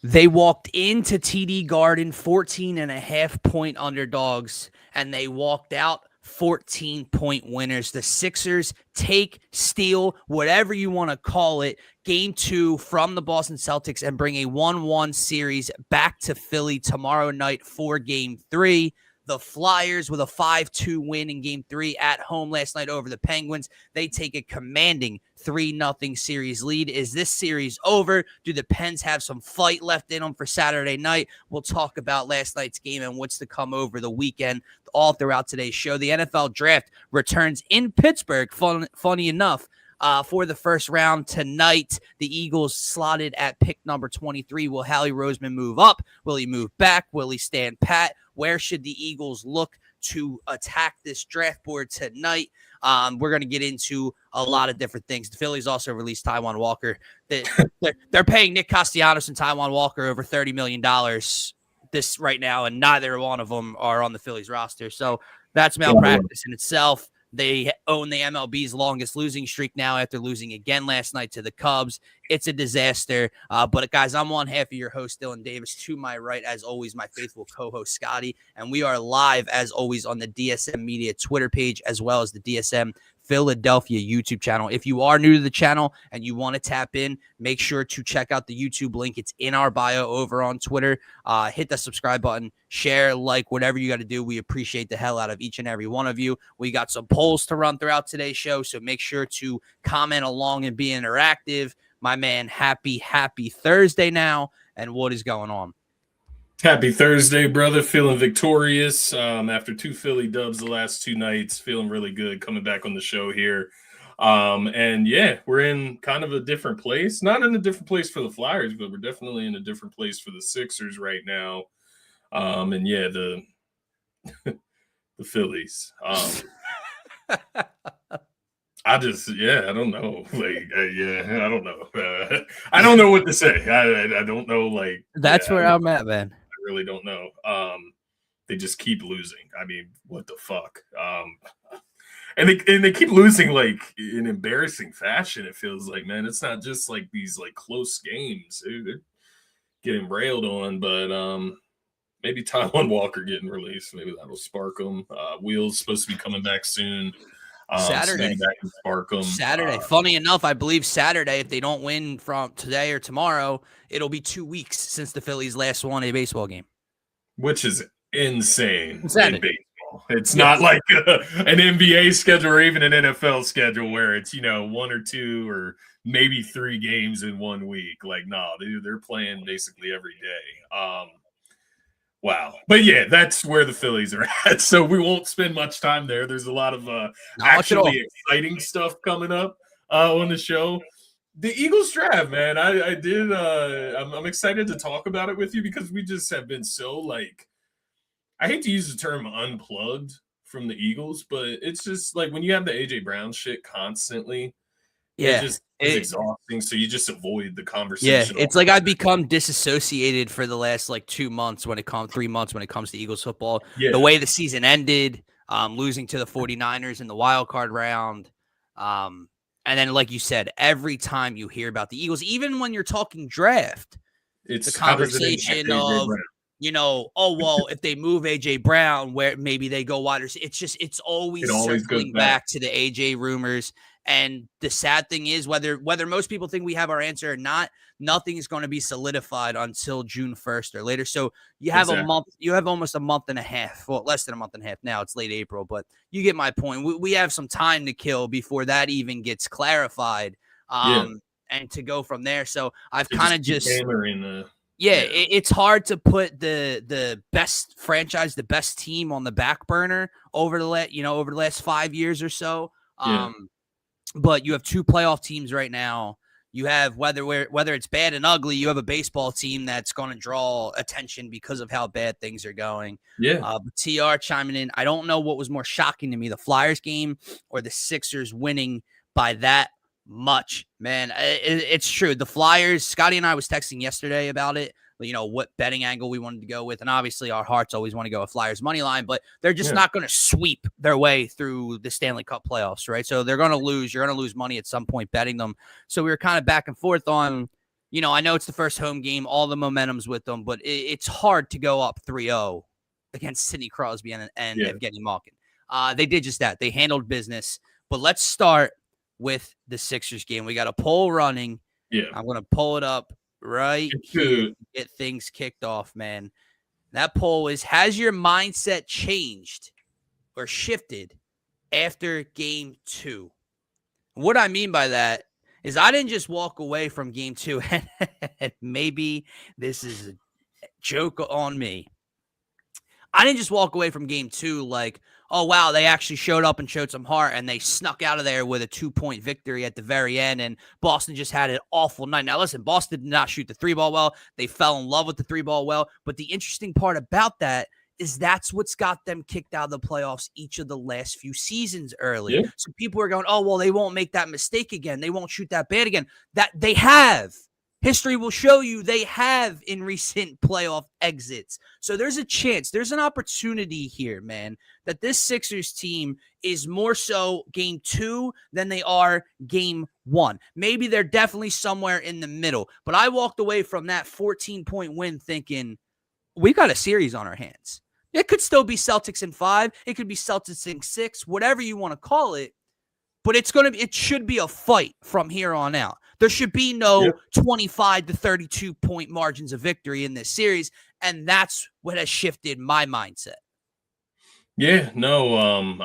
They walked into TD Garden 14.5-point underdogs, and they walked out 14-point winners. The Sixers take, steal, whatever you want to call it, game 2 from the Boston Celtics and bring a 1-1 series back to Philly tomorrow night for game 3. The Flyers with a 5-2 win in game 3 at home last night over the Penguins. They take a commanding 3-0 series lead. Is this series over? Do the Pens have some fight left in them for Saturday night? We'll talk about last night's game and what's to come over the weekend all throughout today's show. The NFL draft returns in Pittsburgh, funny enough, for the first round tonight. The Eagles slotted at pick number 23. Will Howie Roseman move up? Will he move back? Will he stand pat? Where should the Eagles look to attack this draft board tonight? We're going to get into a lot of different things. The Phillies also released Taijuan Walker. They're paying Nick Castellanos and Taijuan Walker over $30 million this right now, and neither one of them are on the Phillies roster. So that's malpractice in itself. They own the MLB's longest losing streak now after losing again last night to the Cubs. It's a disaster. But, guys, I'm one half of your host, Dylan Davis. To my right, as always, my faithful co-host, Scotty. And we are live, as always, on the DSM-Media Twitter page as well as the DSM Philadelphia YouTube channel. If you are new to the channel and you want to tap in, make sure to check out the YouTube link. It's in our bio over on Twitter. Hit the subscribe button, share, like, whatever you got to do. We appreciate the hell out of each and every one of you. We got some polls to run throughout today's show, so make sure to comment along and be interactive. My man, happy Thursday now, and what is going on? Happy Thursday, brother. Feeling victorious after 2 Philly dubs the last 2 nights. Feeling really good coming back on the show here. And yeah, we're in kind of a different place. Not in a different place for the Flyers, but we're definitely in a different place for the Sixers right now. And yeah, the Phillies. I don't know. I don't know. I don't know what to say. I don't know. That's where I'm at, man. I really don't know. They just keep losing. I mean, what the fuck? And they keep losing in embarrassing fashion. It feels like, man, it's not just these close games. They're getting railed on, but maybe Taijuan Walker getting released. Maybe that'll spark them. Wheels supposed to be coming back soon. Saturday. So that can spark them. Saturday. Funny enough, I believe Saturday, if they don't win from today or tomorrow, it'll be 2 weeks since the Phillies last won a baseball game. Which is insane in baseball. It's not like an NBA schedule or even an NFL schedule where it's, 1 or 2 or maybe 3 games in 1 week. No, they're playing basically every day. Wow. But yeah, that's where the Phillies are at. So we won't spend much time there. There's a lot of actually exciting stuff coming up on the show. The Eagles draft, man. I'm excited to talk about it with you because we just have been so I hate to use the term unplugged from the Eagles, but it's just when you have the AJ Brown shit constantly, it's exhausting. So you just avoid the conversation. Yeah, it's I've become disassociated for the last 2 months 3 months when it comes to Eagles football. Yeah. The way the season ended, losing to the 49ers in the wild card round. And then, like you said, every time you hear about the Eagles, even when you're talking draft, it's the conversation of, if they move AJ Brown, where maybe they go wide receiver. It's always circling back to the AJ rumors. And the sad thing is, whether most people think we have our answer or not, nothing is going to be solidified until June 1st or later. So you have a month, you have almost a month and a half, well, less than a month and a half now. It's late April, but you get my point. We have some time to kill before that even gets clarified, and to go from there. So I've kind of just it's hard to put the best franchise, the best team on the back burner over the last 5 years or so. But you have 2 playoff teams right now. You have whether it's bad and ugly, you have a baseball team that's going to draw attention because of how bad ththings are going. Yeah. But TR chiming in. I don't know what was more shocking to me, the Flyers game or the Sixers winning by that much. Man, it's true. The Flyers, Scotty and I was texting yesterday about it. What betting angle we wanted to go with. And obviously our hearts always want to go with Flyers money line, but they're just not going to sweep their way through the Stanley Cup playoffs, right? So they're going to lose. You're going to lose money at some point betting them. So we were kind of back and forth on, I know it's the first home game, all the momentum's with them, but it's hard to go up 3-0 against Sidney Crosby and Evgeny Malkin. They did just that. They handled business. But let's start with the Sixers game. We got a poll running. Yeah. I'm going to pull it up right here to get things kicked off, man. That poll is, has your mindset changed or shifted after game 2? What I mean by that is I didn't just walk away from game 2, and maybe this is a joke on me. I didn't just walk away from game 2 like, oh, wow, they actually showed up and showed some heart, and they snuck out of there with a 2-point victory at the very end, and Boston just had an awful night. Now, listen, Boston did not shoot the 3-ball well. They fell in love with the 3-ball well, but the interesting part about that is that's what's got them kicked out of the playoffs each of the last few seasons early. Yeah. So people are going, oh, well, they won't make that mistake again. They won't shoot that bad again. That they have. History will show you they have in recent playoff exits. So there's a chance, there's an opportunity here, man, that this Sixers team is more so game 2 than they are game 1. Maybe they're definitely somewhere in the middle. But I walked away from that 14-point win thinking, we've got a series on our hands. It could still be Celtics in 5. It could be Celtics in 6, whatever you want to call it. But it should be a fight from here on out. There should be no 25 to 32 point margins of victory in this series. And that's what has shifted my mindset. Yeah, no,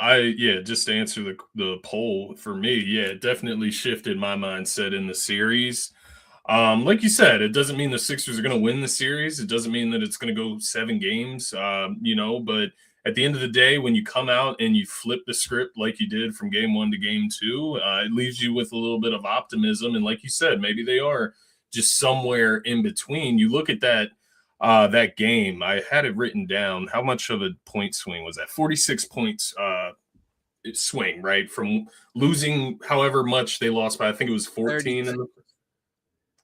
just to answer the poll for me, it definitely shifted my mindset in the series. Like you said, it doesn't mean the Sixers are going to win the series. It doesn't mean that it's going to go 7 games, but at the end of the day, when you come out and you flip the script like you did from game 1 to game 2, it leaves you with a little bit of optimism. And like you said, maybe they are just somewhere in between. You look at that game, I had it written down. How much of a point swing was that? 46 points swing, right? From losing however much they lost by, I think it was 14 in the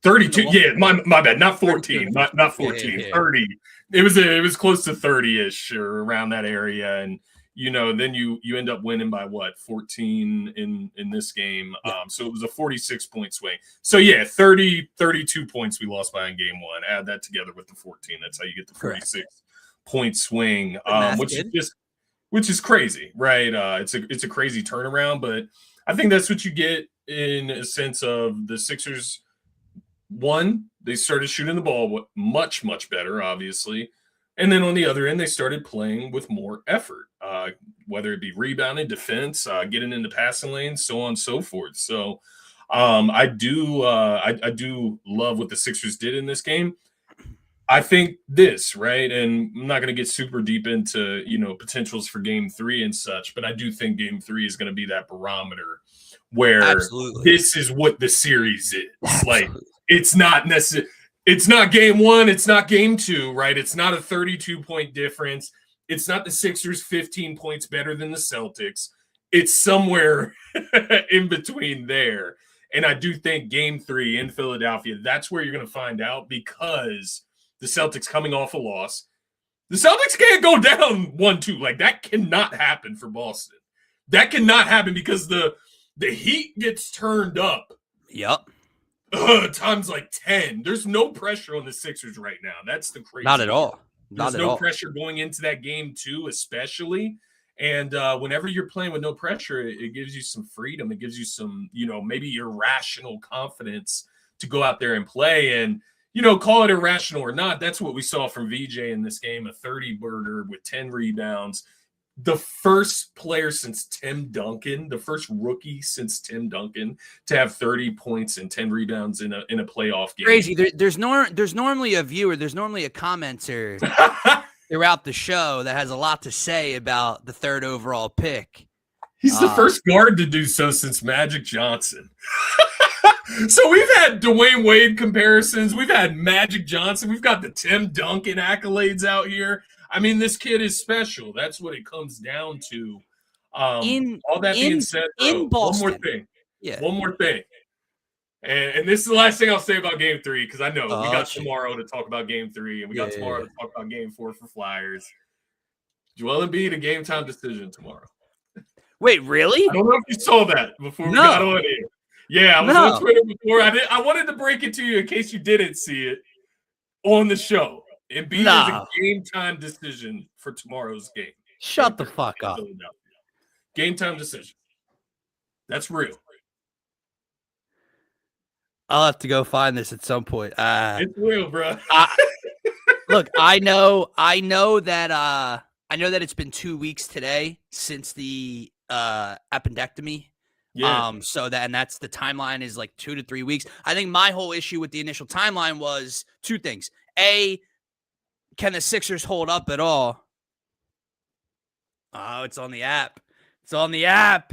32. Yeah, my bad. Not 14. Not 14. 30. It was close to 30-ish or around that area. And then you end up winning by 14 in this game. So it was a 46-point swing. So 32 points we lost by in game 1. Add that together with the 14. That's how you get the 46-point swing. Which is crazy, right? It's a crazy turnaround, but I think that's what you get in a sense of the Sixers. One, they started shooting the ball much, much better, obviously. And then on the other end, they started playing with more effort, whether it be rebounding, defense, getting into passing lanes, so on and so forth. So I do love what the Sixers did in this game. I think this, right, and I'm not going to get super deep into, potentials for game 3 and such, but I do think game 3 is going to be that barometer where this is what the series is. Absolutely. Like, it's not necessarily, it's not game 1, it's not game 2, right? It's not a 32-point difference. It's not the Sixers 15 points better than the Celtics. It's somewhere in between there. And I do think game 3 in Philadelphia, that's where you're going to find out, because the Celtics coming off a loss. The Celtics can't go down 1-2. Like, that cannot happen for Boston. That cannot happen because the heat gets turned up. Yep. Times like 10. There's no pressure on the Sixers right now. That's the crazy. Not at all. There's no pressure going into that game 2, especially. And whenever you're playing with no pressure, it gives you some freedom. It gives you some, maybe irrational confidence to go out there and play. And, call it irrational or not, that's what we saw from VJ in this game, a 30-burger with 10 rebounds. The first player since Tim Duncan, the first rookie since Tim Duncan to have 30 points and 10 rebounds in a playoff game. Crazy. There's normally a viewer, there's normally a commenter throughout the show that has a lot to say about the 3rd overall pick. He's the first guard to do so since Magic Johnson. So we've had Dwayne Wade comparisons. We've had Magic Johnson. We've got the Tim Duncan accolades out here. I mean, this kid is special. That's what it comes down to. All that being said, though, one more thing. Yeah. One more thing. And this is the last thing I'll say about game 3, because I know we got tomorrow to talk about game 3, and we got tomorrow to talk about game 4 for Flyers. Joel Embiid, a game time decision tomorrow. Wait, really? I don't know if you saw that before we got on here. Yeah, I was No. on Twitter before. I wanted to break it to you in case you didn't see it on the show. Embiid is a No. game time decision for tomorrow's game. Shut the fuck up. Philadelphia. Game time decision. That's real. I'll have to go find this at some point. It's real, bro. Look, I know that it's been 2 weeks today since the appendectomy. Yeah. And that's the timeline is like 2 to 3 weeks. I think my whole issue with the initial timeline was two things. A, can the Sixers hold up at all? Oh, it's on the app. It's on the app.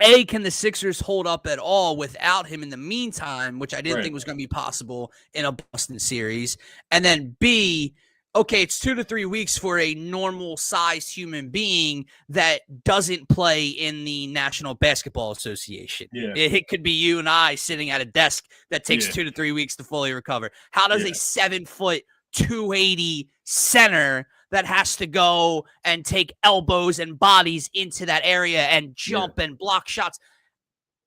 A, can the Sixers hold up at all without him in the meantime, which I didn't think was going to be possible in a Boston series. And then B, okay, it's 2 to 3 weeks for a normal-sized human being that doesn't play in the National Basketball Association. Yeah. It could be you and I sitting at a desk that takes 2 to 3 weeks to fully recover. How does a 7-foot, 280 center that has to go and take elbows and bodies into that area and jump and block shots?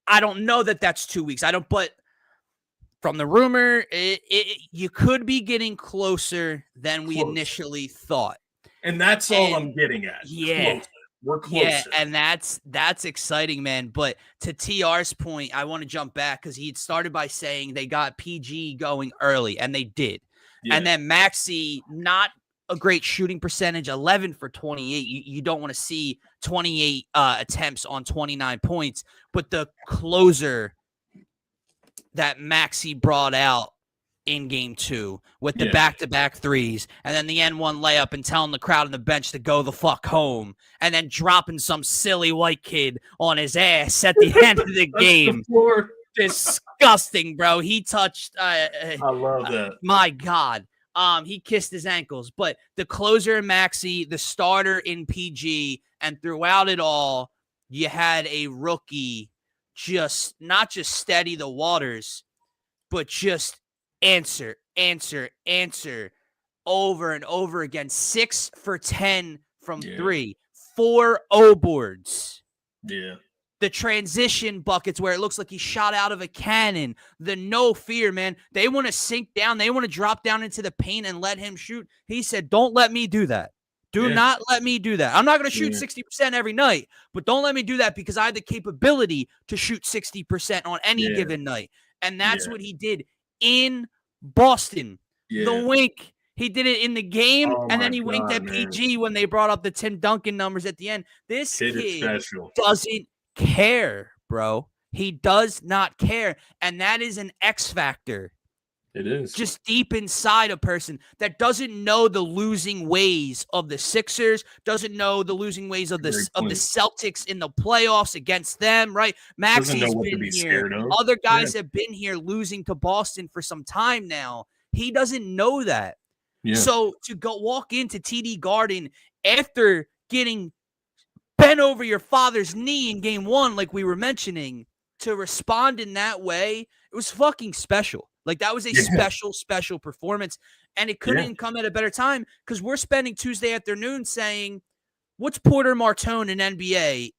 I don't know that that's 2 weeks. But from the rumor, you could be getting closer than we initially thought. And that's all I'm getting at. Yeah. Closer. We're closer. Yeah, and that's exciting, man. But to TR's point, I want to jump back because he had started by saying they got PG going early, and they did. Yeah. And then Maxey, not a great shooting percentage, 11 for 28. You don't want to see 28 attempts on 29 points. But the closer that Maxey brought out in game 2 with the back-to-back threes, and then the N1 layup and telling the crowd on the bench to go the fuck home, and then dropping some silly white kid on his ass at the end of the game. Disgusting, bro. He touched I love that. My God. He kissed his ankles. But the closer in Maxey, the starter in PG, and throughout it all, you had a rookie not just steady the waters, but just answer over and over again. 6 for 10 from 3, 4 O boards. Yeah. The transition buckets where it looks like he shot out of a cannon. The no fear, man. They want to sink down. They want to drop down into the paint and let him shoot. He said, don't let me do that. Do not let me do that. I'm not going to shoot 60% every night, but don't let me do that because I have the capability to shoot 60% on any given night. And that's what he did in Boston. The wink. He did it in the game, and then he winked at PG when they brought up the Tim Duncan numbers at the end. This kid doesn't care, bro. He does not care. And that is an X factor. It is. Just deep inside a person that doesn't know the losing ways of the Sixers, doesn't know the losing ways of the Celtics in the playoffs against them, right? Maxey's been here. Other guys have been here losing to Boston for some time now. He doesn't know that. Yeah. So to go walk into TD Garden after getting bent over your father's knee in game 1, like we were mentioning, to respond in that way, it was fucking special. Like, that was a special performance, and it couldn't come at a better time because we're spending Tuesday afternoon saying, what's Porter Martone in NBA,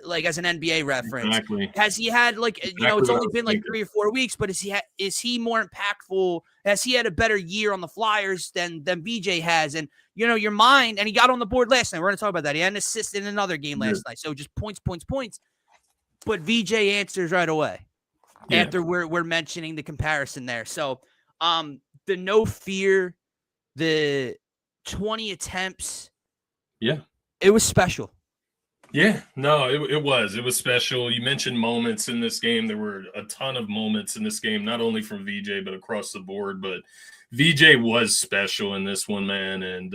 like as an NBA reference? Exactly. Has he had, like, it's only been like 3 or 4 weeks, but is he more impactful? Has he had a better year on the Flyers than VJ has? And, your mind, and he got on the board last night. We're going to talk about that. He had an assist in another game last night. So just points. But VJ answers right away. After we're mentioning the comparison there. So the no fear, the 20 attempts. Yeah. It was special. Yeah, no, it was special. You mentioned moments in this game. There were a ton of moments in this game, not only from VJ, but across the board. But VJ was special in this one, man. And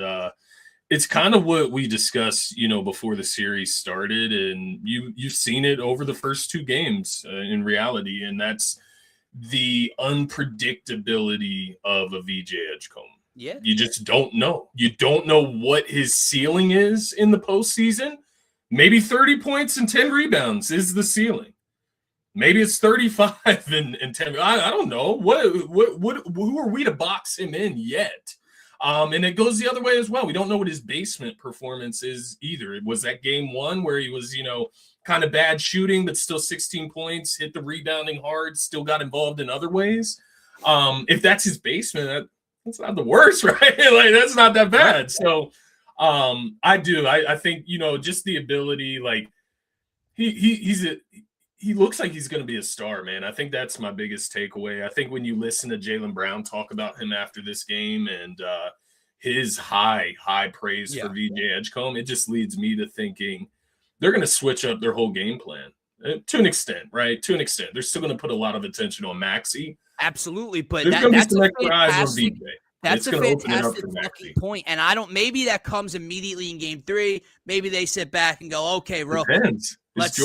it's kind of what we discussed, before the series started. And you've seen it over the first 2 games in reality. And that's the unpredictability of a VJ Edgecombe. Yeah. You just don't know. You don't know what his ceiling is in the postseason. Maybe 30 points and 10 rebounds is the ceiling. Maybe it's 35 and 10. I don't know. Who are we to box him in yet? And it goes the other way as well. We don't know what his basement performance is either. It was that game 1 where he was, kind of bad shooting, but still 16 points, hit the rebounding hard, still got involved in other ways. If that's his basement, that's not the worst, right? Like, that's not that bad. So I think, just the ability, like he looks like he's going to be a star, man. I think that's my biggest takeaway. I think when you listen to Jaylen Brown talk about him after this game and his high praise for VJ Edgecombe, it just leads me to thinking they're going to switch up their whole game plan to an extent, right? To an extent. They're still going to put a lot of attention on Maxey. Absolutely, but that's a fantastic fucking point. And maybe that comes immediately in game 3. Maybe they sit back and go, okay, real quick. Let's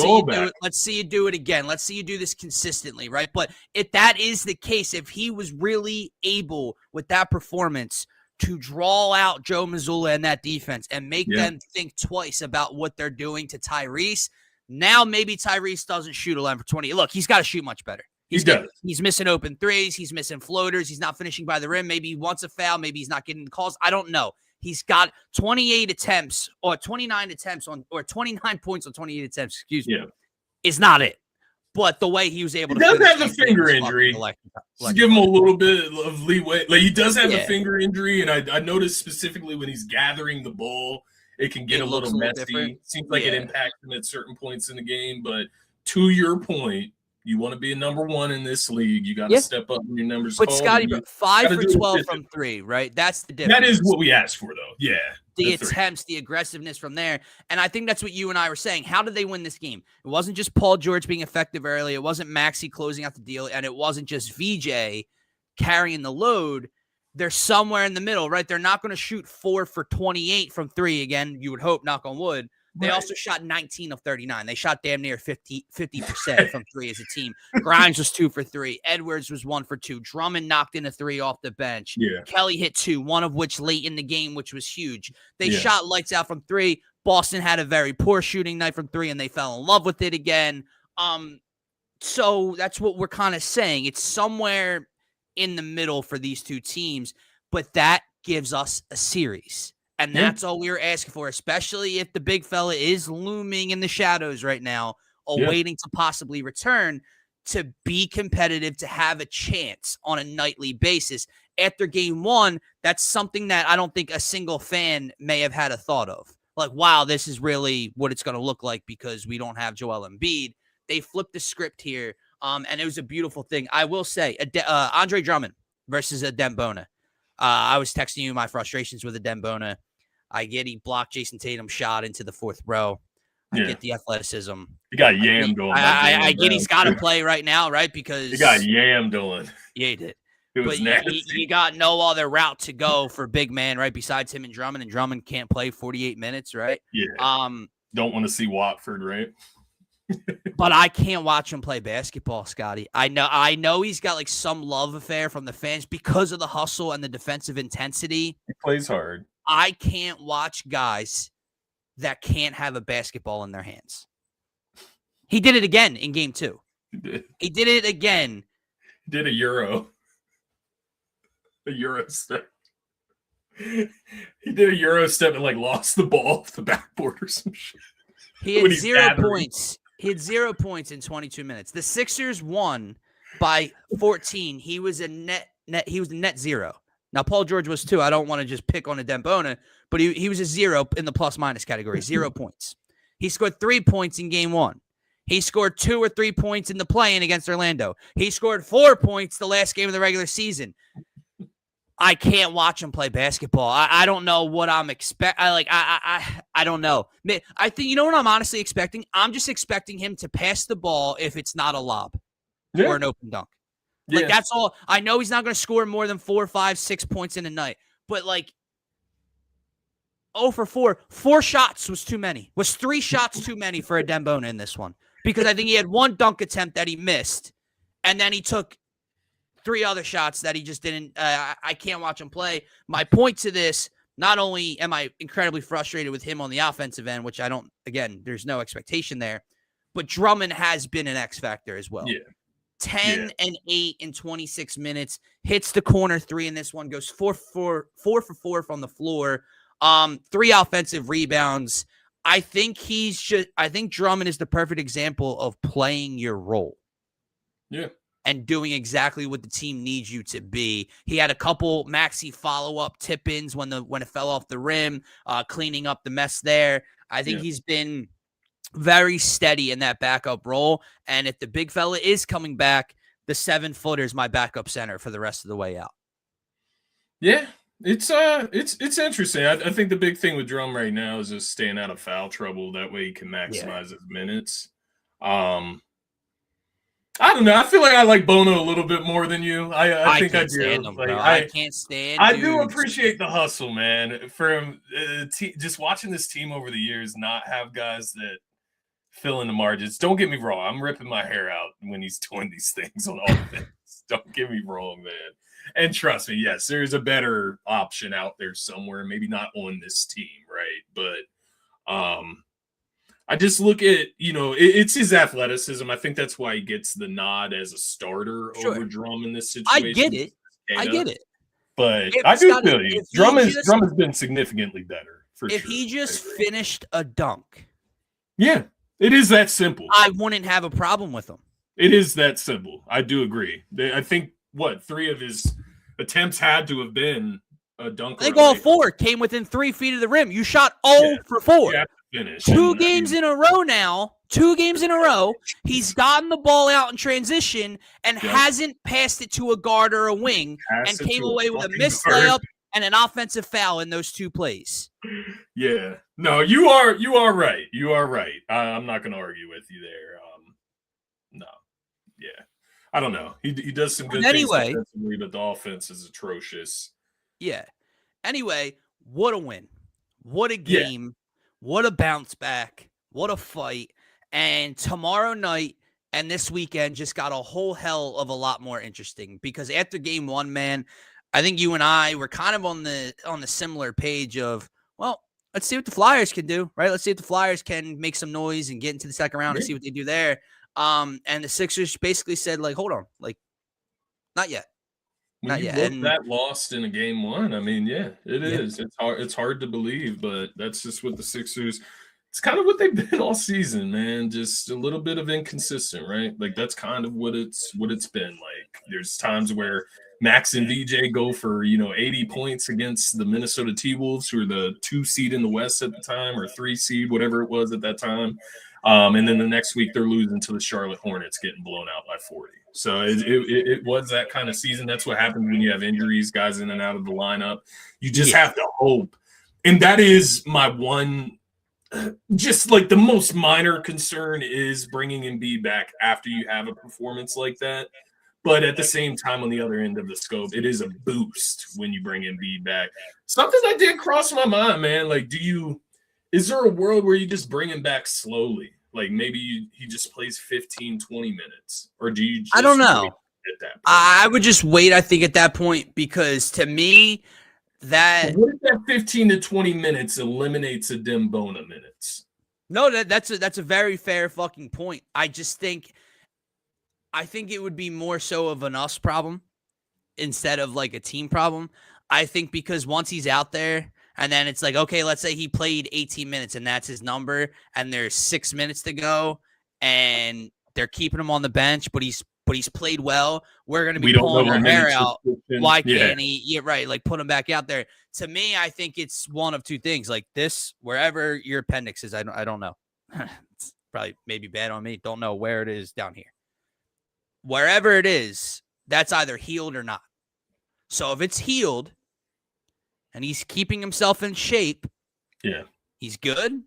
see you do it again. Let's see you do this consistently, right? But if that is the case, if he was really able with that performance to draw out Joe Mazzulla and that defense and make them think twice about what they're doing to Tyrese, now maybe Tyrese doesn't shoot 11 for 20. Look, he's got to shoot much better. He's missing open threes. He's missing floaters. He's not finishing by the rim. Maybe he wants a foul. Maybe he's not getting the calls. I don't know. He's got 28 attempts or 29 attempts or 29 points on 28 attempts, excuse me, is not it. But the way he was able to... He does have the finger injury. Just give him a little bit of leeway. Like, he does have the finger injury, and I noticed specifically when he's gathering the ball, it can get a little messy. Different. Seems like it impacts him at certain points in the game. But to your point, you want to be a number one in this league. You got to step up in your numbers. But Scotty, 5 for 12 from 3, right? That's the difference. That is what we asked for, though. Yeah. The attempts, the aggressiveness from there. And I think that's what you and I were saying. How did they win this game? It wasn't just Paul George being effective early. It wasn't Maxey closing out the deal. And it wasn't just VJ carrying the load. They're somewhere in the middle, right? They're not going to shoot 4 for 28 from 3 again. You would hope, knock on wood. They also shot 19 of 39. They shot damn near 50% from 3 as a team. Grimes was 2 for 3. Edwards was 1 for 2. Drummond knocked in a 3 off the bench. Kelly hit 2, one of which late in the game, which was huge. They shot lights out from 3. Boston had a very poor shooting night from 3, and they fell in love with it again. So that's what we're kind of saying. It's somewhere in the middle for these two teams, but that gives us a series. And that's all we were asking for, especially if the big fella is looming in the shadows right now, waiting to possibly return, to be competitive, to have a chance on a nightly basis. After game 1, that's something that I don't think a single fan may have had a thought of. Like, wow, this is really what it's going to look like because we don't have Joel Embiid. They flipped the script here, and it was a beautiful thing. I will say, Andre Drummond versus Dembona. I was texting you my frustrations with Dembona. I get he blocked Jason Tatum's shot into the 4th row. I get the athleticism. He got yammed on. I get he's got to play right now, right? Because he got yammed on. Yeah, he did. It was nasty. He got no other route to go for big man, right? Besides him and Drummond can't play 48 minutes, right? Yeah. Don't want to see Watford, right? But I can't watch him play basketball, Scotty. I know he's got like some love affair from the fans because of the hustle and the defensive intensity. He plays hard. I can't watch guys that can't have a basketball in their hands. He did it again in game 2. He did it again. He did a Euro step. He did a Euro step and like lost the ball off the backboard or some shit. He had 0 points. He had 0 points in 22 minutes. The Sixers won by 14. He was a net 0. Now, Paul George was 2. I don't want to just pick on Dembona, but he was a 0 in the plus-minus category, 0 points. He scored 3 points in game 1. He scored 2 or 3 points in the play-in against Orlando. He scored 4 points the last game of the regular season. I can't watch him play basketball. I don't know what I'm expecting. I don't know. I think, you know what I'm honestly expecting? I'm just expecting him to pass the ball if it's not a lob or an open dunk. Like, that's all. I know he's not going to score more than 4, 5, 6 points in a night. But, 0 for 4. 4 shots was too many. Was 3 shots too many for Dembona in this one? Because I think he had 1 dunk attempt that he missed. And then he took 3 other shots that he just didn't. I can't watch him play. My point to this, not only am I incredibly frustrated with him on the offensive end, which I don't, again, there's no expectation there. But Drummond has been an X factor as well. Yeah. 10 and 8 in 26 minutes, hits the corner 3 in this one, goes 4 for 4 from the floor, 3 offensive rebounds. I think Drummond is the perfect example of playing your role. Yeah. And doing exactly what the team needs you to be. He had a couple Maxey follow-up tip-ins when it fell off the rim, cleaning up the mess there. I think he's been very steady in that backup role. And if the big fella is coming back, the 7-footer is my backup center for the rest of the way out. Yeah, it's interesting. I think the big thing with Drum right now is just staying out of foul trouble. That way he can maximize his minutes. I don't know. I feel like I like Bono a little bit more than you. I think I do. Stand him, like, I can't stand. I do appreciate the hustle, man. From just watching this team over the years, not have guys that fill in the margins. Don't get me wrong. I'm ripping my hair out when he's doing these things on offense. Don't get me wrong, man. And trust me, yes, there's a better option out there somewhere. Maybe not on this team, right? But I just look at, it's his athleticism. I think that's why he gets the nod as a starter over Drum in this situation. I get it. But I do feel you. Drum has been significantly better, for sure. If he just finished a dunk. Yeah, it is that simple. I wouldn't have a problem with him. It is that simple. I do agree. I think, 3 of his attempts had to have been a dunk. I think all 4 came within 3 feet of the rim. You shot 0 for 4. Finish. 2 games in a row now. 2 games in a row. He's gotten the ball out in transition and hasn't passed it to a guard or a wing and came away with a missed layup and an offensive foul in those 2 plays. Yeah. No, you are right. You are right. I'm not going to argue with you there. No. Yeah. I don't know. He does some good things defensively, but the offense is atrocious. Yeah. Anyway, what a win. What a game. Yeah. What a bounce back. What a fight. And tomorrow night and this weekend just got a whole hell of a lot more interesting because after game 1, man, I think you and I were kind of on the similar page of, well, let's see what the Flyers can do, right? Let's see if the Flyers can make some noise and get into the second round and see what they do there. And the Sixers basically said, like, hold on, like, not yet. When you look that lost in a game 1, I mean, it is. It's hard to believe, but that's just what the Sixers. It's kind of what they've been all season, man. Just a little bit of inconsistent, right? Like that's kind of what it's been like. There's times where Max and VJ go for 80 points against the Minnesota T-Wolves, who are the 2 seed in the West at the time, or 3 seed, whatever it was at that time. And then the next week they're losing to the Charlotte Hornets, getting blown out by 40. So it was that kind of season. That's what happens when you have injuries, guys in and out of the lineup. You just have to hope. And that is my one, just like the most minor concern is bringing Embiid back after you have a performance like that. But at the same time, on the other end of the scope, it is a boost when you bring Embiid back. Something that did cross my mind, man. Like, is there a world where you just bring him back slowly? Like maybe he just plays 15, 20 minutes, or do you just I don't know. At that point? I would just wait, I think, at that point, because to me, what if that 15 to 20 minutes eliminates a Dembona minutes? No, that's a very fair fucking point. I think it would be more so of an us problem instead of like a team problem. I think because once he's out there, and then it's like, okay, let's say he played 18 minutes and that's his number, and there's 6 minutes to go, and they're keeping him on the bench, but he's played well. We're going to be pulling our hair out. Why can't he? Yeah, right. Like put him back out there. To me, I think it's one of 2 things. Like this, wherever your appendix is, I don't know. It's probably maybe bad on me. Don't know where it is down here. Wherever it is, that's either healed or not. So if it's healed, and he's keeping himself in shape, he's good,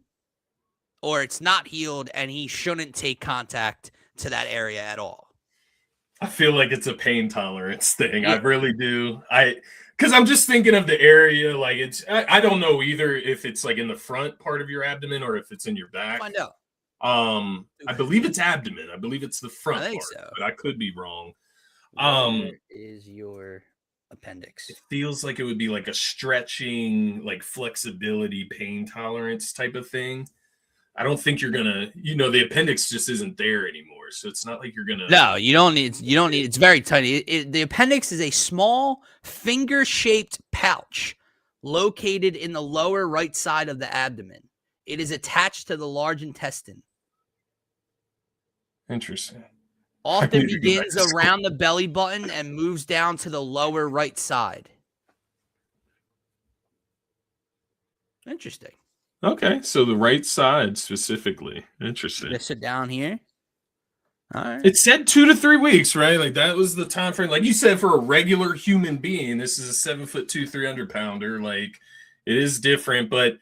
or it's not healed and he shouldn't take contact to that area at all. I feel like it's a pain tolerance thing. I really do. Because I'm just thinking of the area, like I don't know either if it's like in the front part of your abdomen or if it's in your back. Find out. I believe it's abdomen. I believe it's the front part, so. But I could be wrong. Where is your appendix? It feels like it would be like a stretching, like flexibility, pain tolerance type of thing. I don't think you're gonna, the appendix just isn't there anymore. So it's not like you're gonna. No, you don't need. It's very tiny. The appendix is a small finger-shaped pouch located in the lower right side of the abdomen. It is attached to the large intestine. Interesting. Often begins around the belly button and moves down to the lower right side. Interesting. Okay, so the right side specifically. Interesting. Just sit down here. All right. It said 2 to 3 weeks, right? Like that was the time frame. Like you said, for a regular human being, this is a 7'2", 300-pounder. Like it is different, but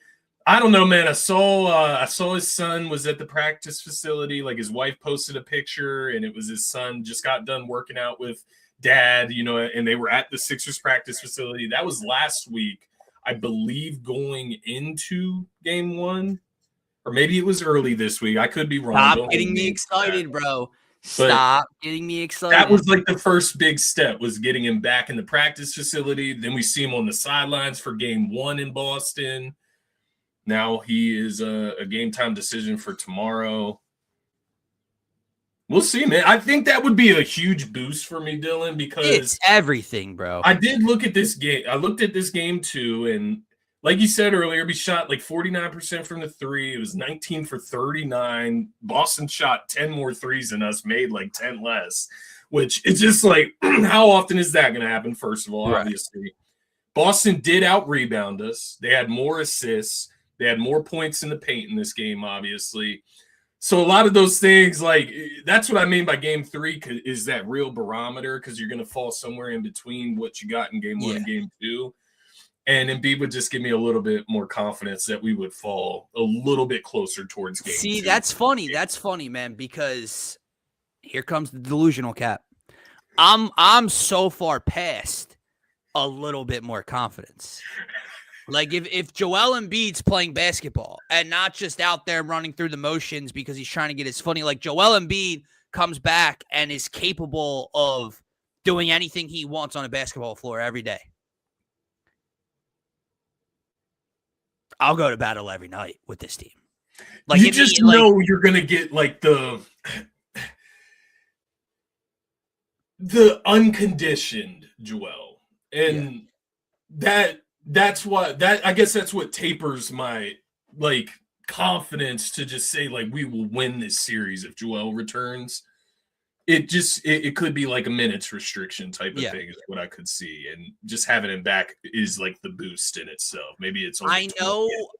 I don't know, man. I saw his son was at the practice facility. Like his wife posted a picture, and it was his son just got done working out with dad, and they were at the Sixers practice facility. That was last week, I believe, going into game 1. Or maybe it was early this week. I could be wrong. Stop getting me excited, bro. Stop getting me excited. That was like the first big step, was getting him back in the practice facility. Then we see him on the sidelines for game 1 in Boston. Now he is a game time decision for tomorrow. We'll see, man. I think that would be a huge boost for me, Dylan, because it's everything, bro. I did look at this game. I looked at this game too, and like you said earlier, we shot like 49% from the 3. It was 19 for 39. Boston shot 10 more threes than us, made like 10 less, which is just like, how often is that going to happen? First of all, obviously. Boston did out-rebound us. They had more assists. They had more points in the paint in this game, obviously. So a lot of those things, like, that's what I mean by game 3, is that real barometer, because you're going to fall somewhere in between what you got in game 1 and game 2. And Embiid would just give me a little bit more confidence that we would fall a little bit closer towards game 2. See, that's funny. That's funny, man, because here comes the delusional cap. I'm so far past a little bit more confidence. Like if Joel Embiid's playing basketball and not just out there running through the motions because he's trying to get his footing, like Joel Embiid comes back and is capable of doing anything he wants on a basketball floor every day, I'll go to battle every night with this team. Like you just know you're gonna get like the unconditioned Joel, and that's what I guess that's what tapers my like confidence to just say like we will win this series if Joel returns. It could be like a minutes restriction type of thing is what I could see, and just having him back is like the boost in itself. Maybe it's only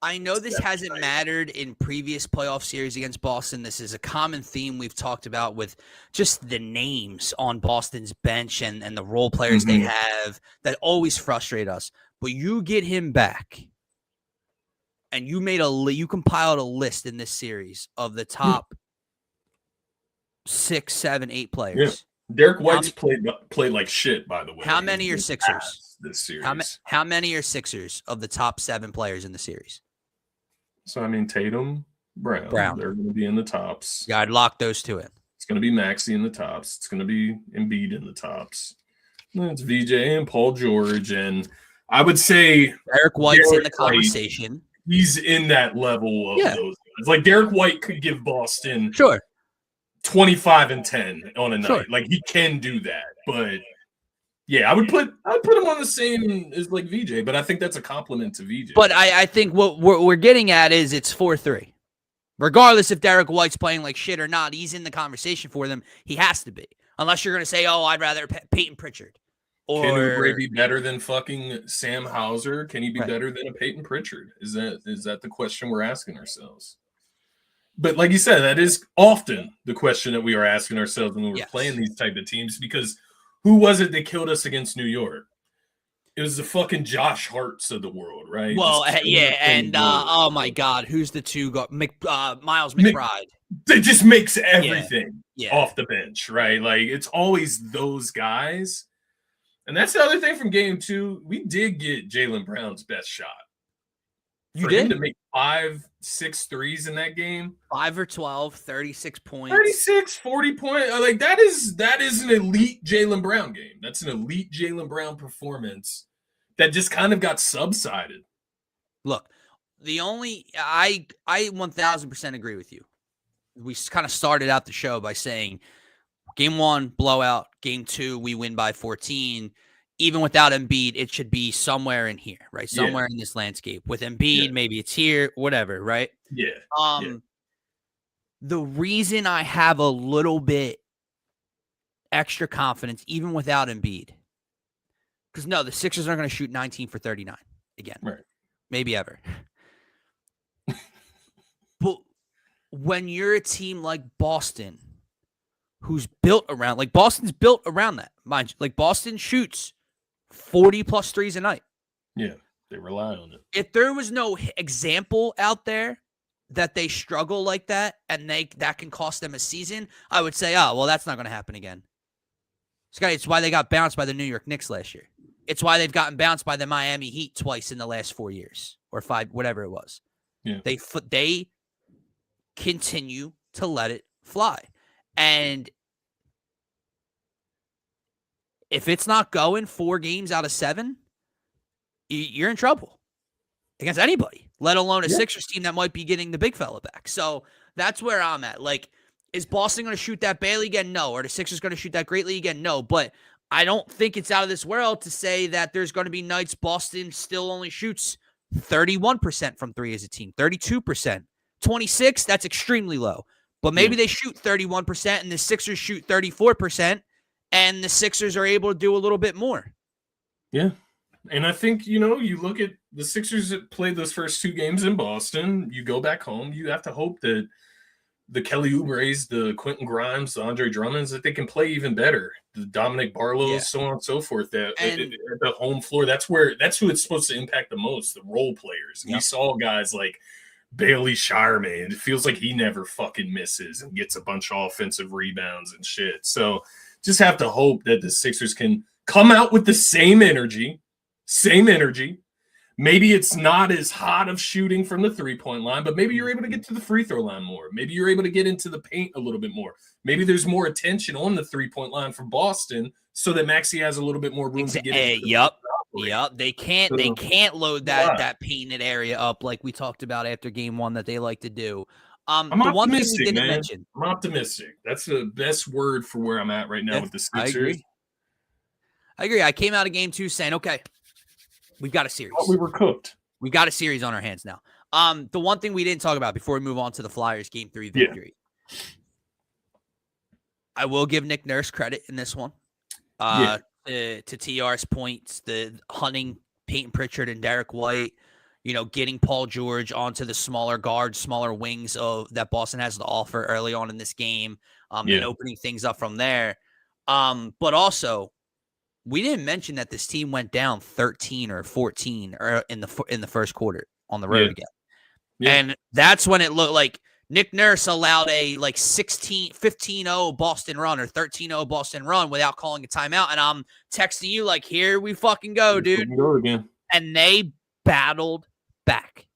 I know this hasn't mattered in previous playoff series against Boston. This is a common theme we've talked about with just the names on Boston's bench and the role players they have that always frustrate us. But you get him back, and you compiled a list in this series of the top 6, 7, 8 players. Yeah. Derek White's played like shit, by the way. How many are Sixers this series? How many are Sixers of the top 7 players in the series? So I mean Tatum, Brown. They're going to be in the tops. Yeah, I'd lock those two in. It's going to be Maxey in the tops. It's going to be Embiid in the tops. And it's VJ and Paul George, and I would say Derek White's in the conversation. He's in that level of those guys. Like Derek White could give Boston 25 and 10 on a night. Like he can do that. But yeah, I'd put him on the same as like VJ, but I think that's a compliment to VJ. But I think what we're getting at is it's 4-3. Regardless if Derek White's playing like shit or not, he's in the conversation for them. He has to be. Unless you're going to say, oh, I'd rather Peyton Pritchard. Or can Oubre be better than fucking Sam Hauser? Can he be better than a Peyton Pritchard? Is that the question we're asking ourselves? But like you said, that is often the question that we are asking ourselves when we're playing these type of teams, because who was it that killed us against New York? It was the fucking Josh Harts of the world, right? Well, and oh my God, who's the two? Miles McBride. It just makes everything off the bench, right? Like it's always those guys. And that's the other thing from game 2. We did get Jaylen Brown's best shot. You did? Him to make 5-6 threes in that game. 5 or 12, 36 points. 36, 40 points. Like that is an elite Jaylen Brown game. That's an elite Jaylen Brown performance that just kind of got subsided. Look, I 1000% agree with you. We kind of started out the show by saying game 1, blowout. Game 2, we win by 14. even without Embiid, it should be somewhere in here, right? Somewhere in this landscape. With Embiid, maybe it's here, whatever, right? Yeah. The reason I have a little bit extra confidence, even without Embiid, because no, the Sixers aren't going to shoot 19 for 39 again. Right. Maybe ever. But when you're a team like Boston, who's built around, like Boston's built around that, mind you, like Boston shoots 40 plus threes a night. Yeah, they rely on it. If there was no example out there that they struggle like that and that can cost them a season, I would say, oh, well, that's not going to happen again. It's why they got bounced by the New York Knicks last year. It's why they've gotten bounced by the Miami Heat twice in the last 4 years or 5, whatever it was. Yeah. They continue to let it fly. And if it's not going 4 games out of 7, you're in trouble against anybody, let alone a Sixers team that might be getting the big fella back. So that's where I'm at. Like, is Boston going to shoot that badly again? No. Are the Sixers going to shoot that greatly again? No. But I don't think it's out of this world to say that there's going to be nights Boston still only shoots 31% from 3 as a team, 32%, 26. That's extremely low. But maybe they shoot 31% and the Sixers shoot 34%, and the Sixers are able to do a little bit more. Yeah. And I think, you look at the Sixers that played those first 2 games in Boston, you go back home, you have to hope that the Kelly Oubre's, the Quentin Grimes, the Andre Drummonds, that they can play even better. The Dominic Barlow's, so on and so forth. At the home floor, that's who it's supposed to impact the most, the role players. And we saw guys like Bailey Shireman. It feels like he never fucking misses and gets a bunch of offensive rebounds and shit. So just have to hope that the Sixers can come out with the same energy. Maybe it's not as hot of shooting from the 3-point line, but maybe you're able to get to the free throw line more. Maybe you're able to get into the paint a little bit more. Maybe there's more attention on the 3-point line from Boston so that Maxey has a little bit more room to get into. Yep. They can't load that painted area up like we talked about after game 1 that they like to do. I'm optimistic, man. I'm optimistic. That's the best word for where I'm at right now with the Sixers. I agree. I came out of game 2 saying, okay, we've got a series. We were cooked. We've got a series on our hands now. The one thing we didn't talk about before we move on to the Flyers game 3 victory. I will give Nick Nurse credit in this one. To TR's points, the hunting Peyton Pritchard and Derek White, getting Paul George onto the smaller guards, smaller wings of that Boston has to offer early on in this game, and opening things up from there. But also, we didn't mention that this team went down 13 or 14 in the first quarter on the road again. Yeah. And that's when it looked like Nick Nurse allowed a 15-0 Boston run or 13-0 Boston run without calling a timeout. And I'm texting you like, here we fucking go, dude. Go again. And they battled back.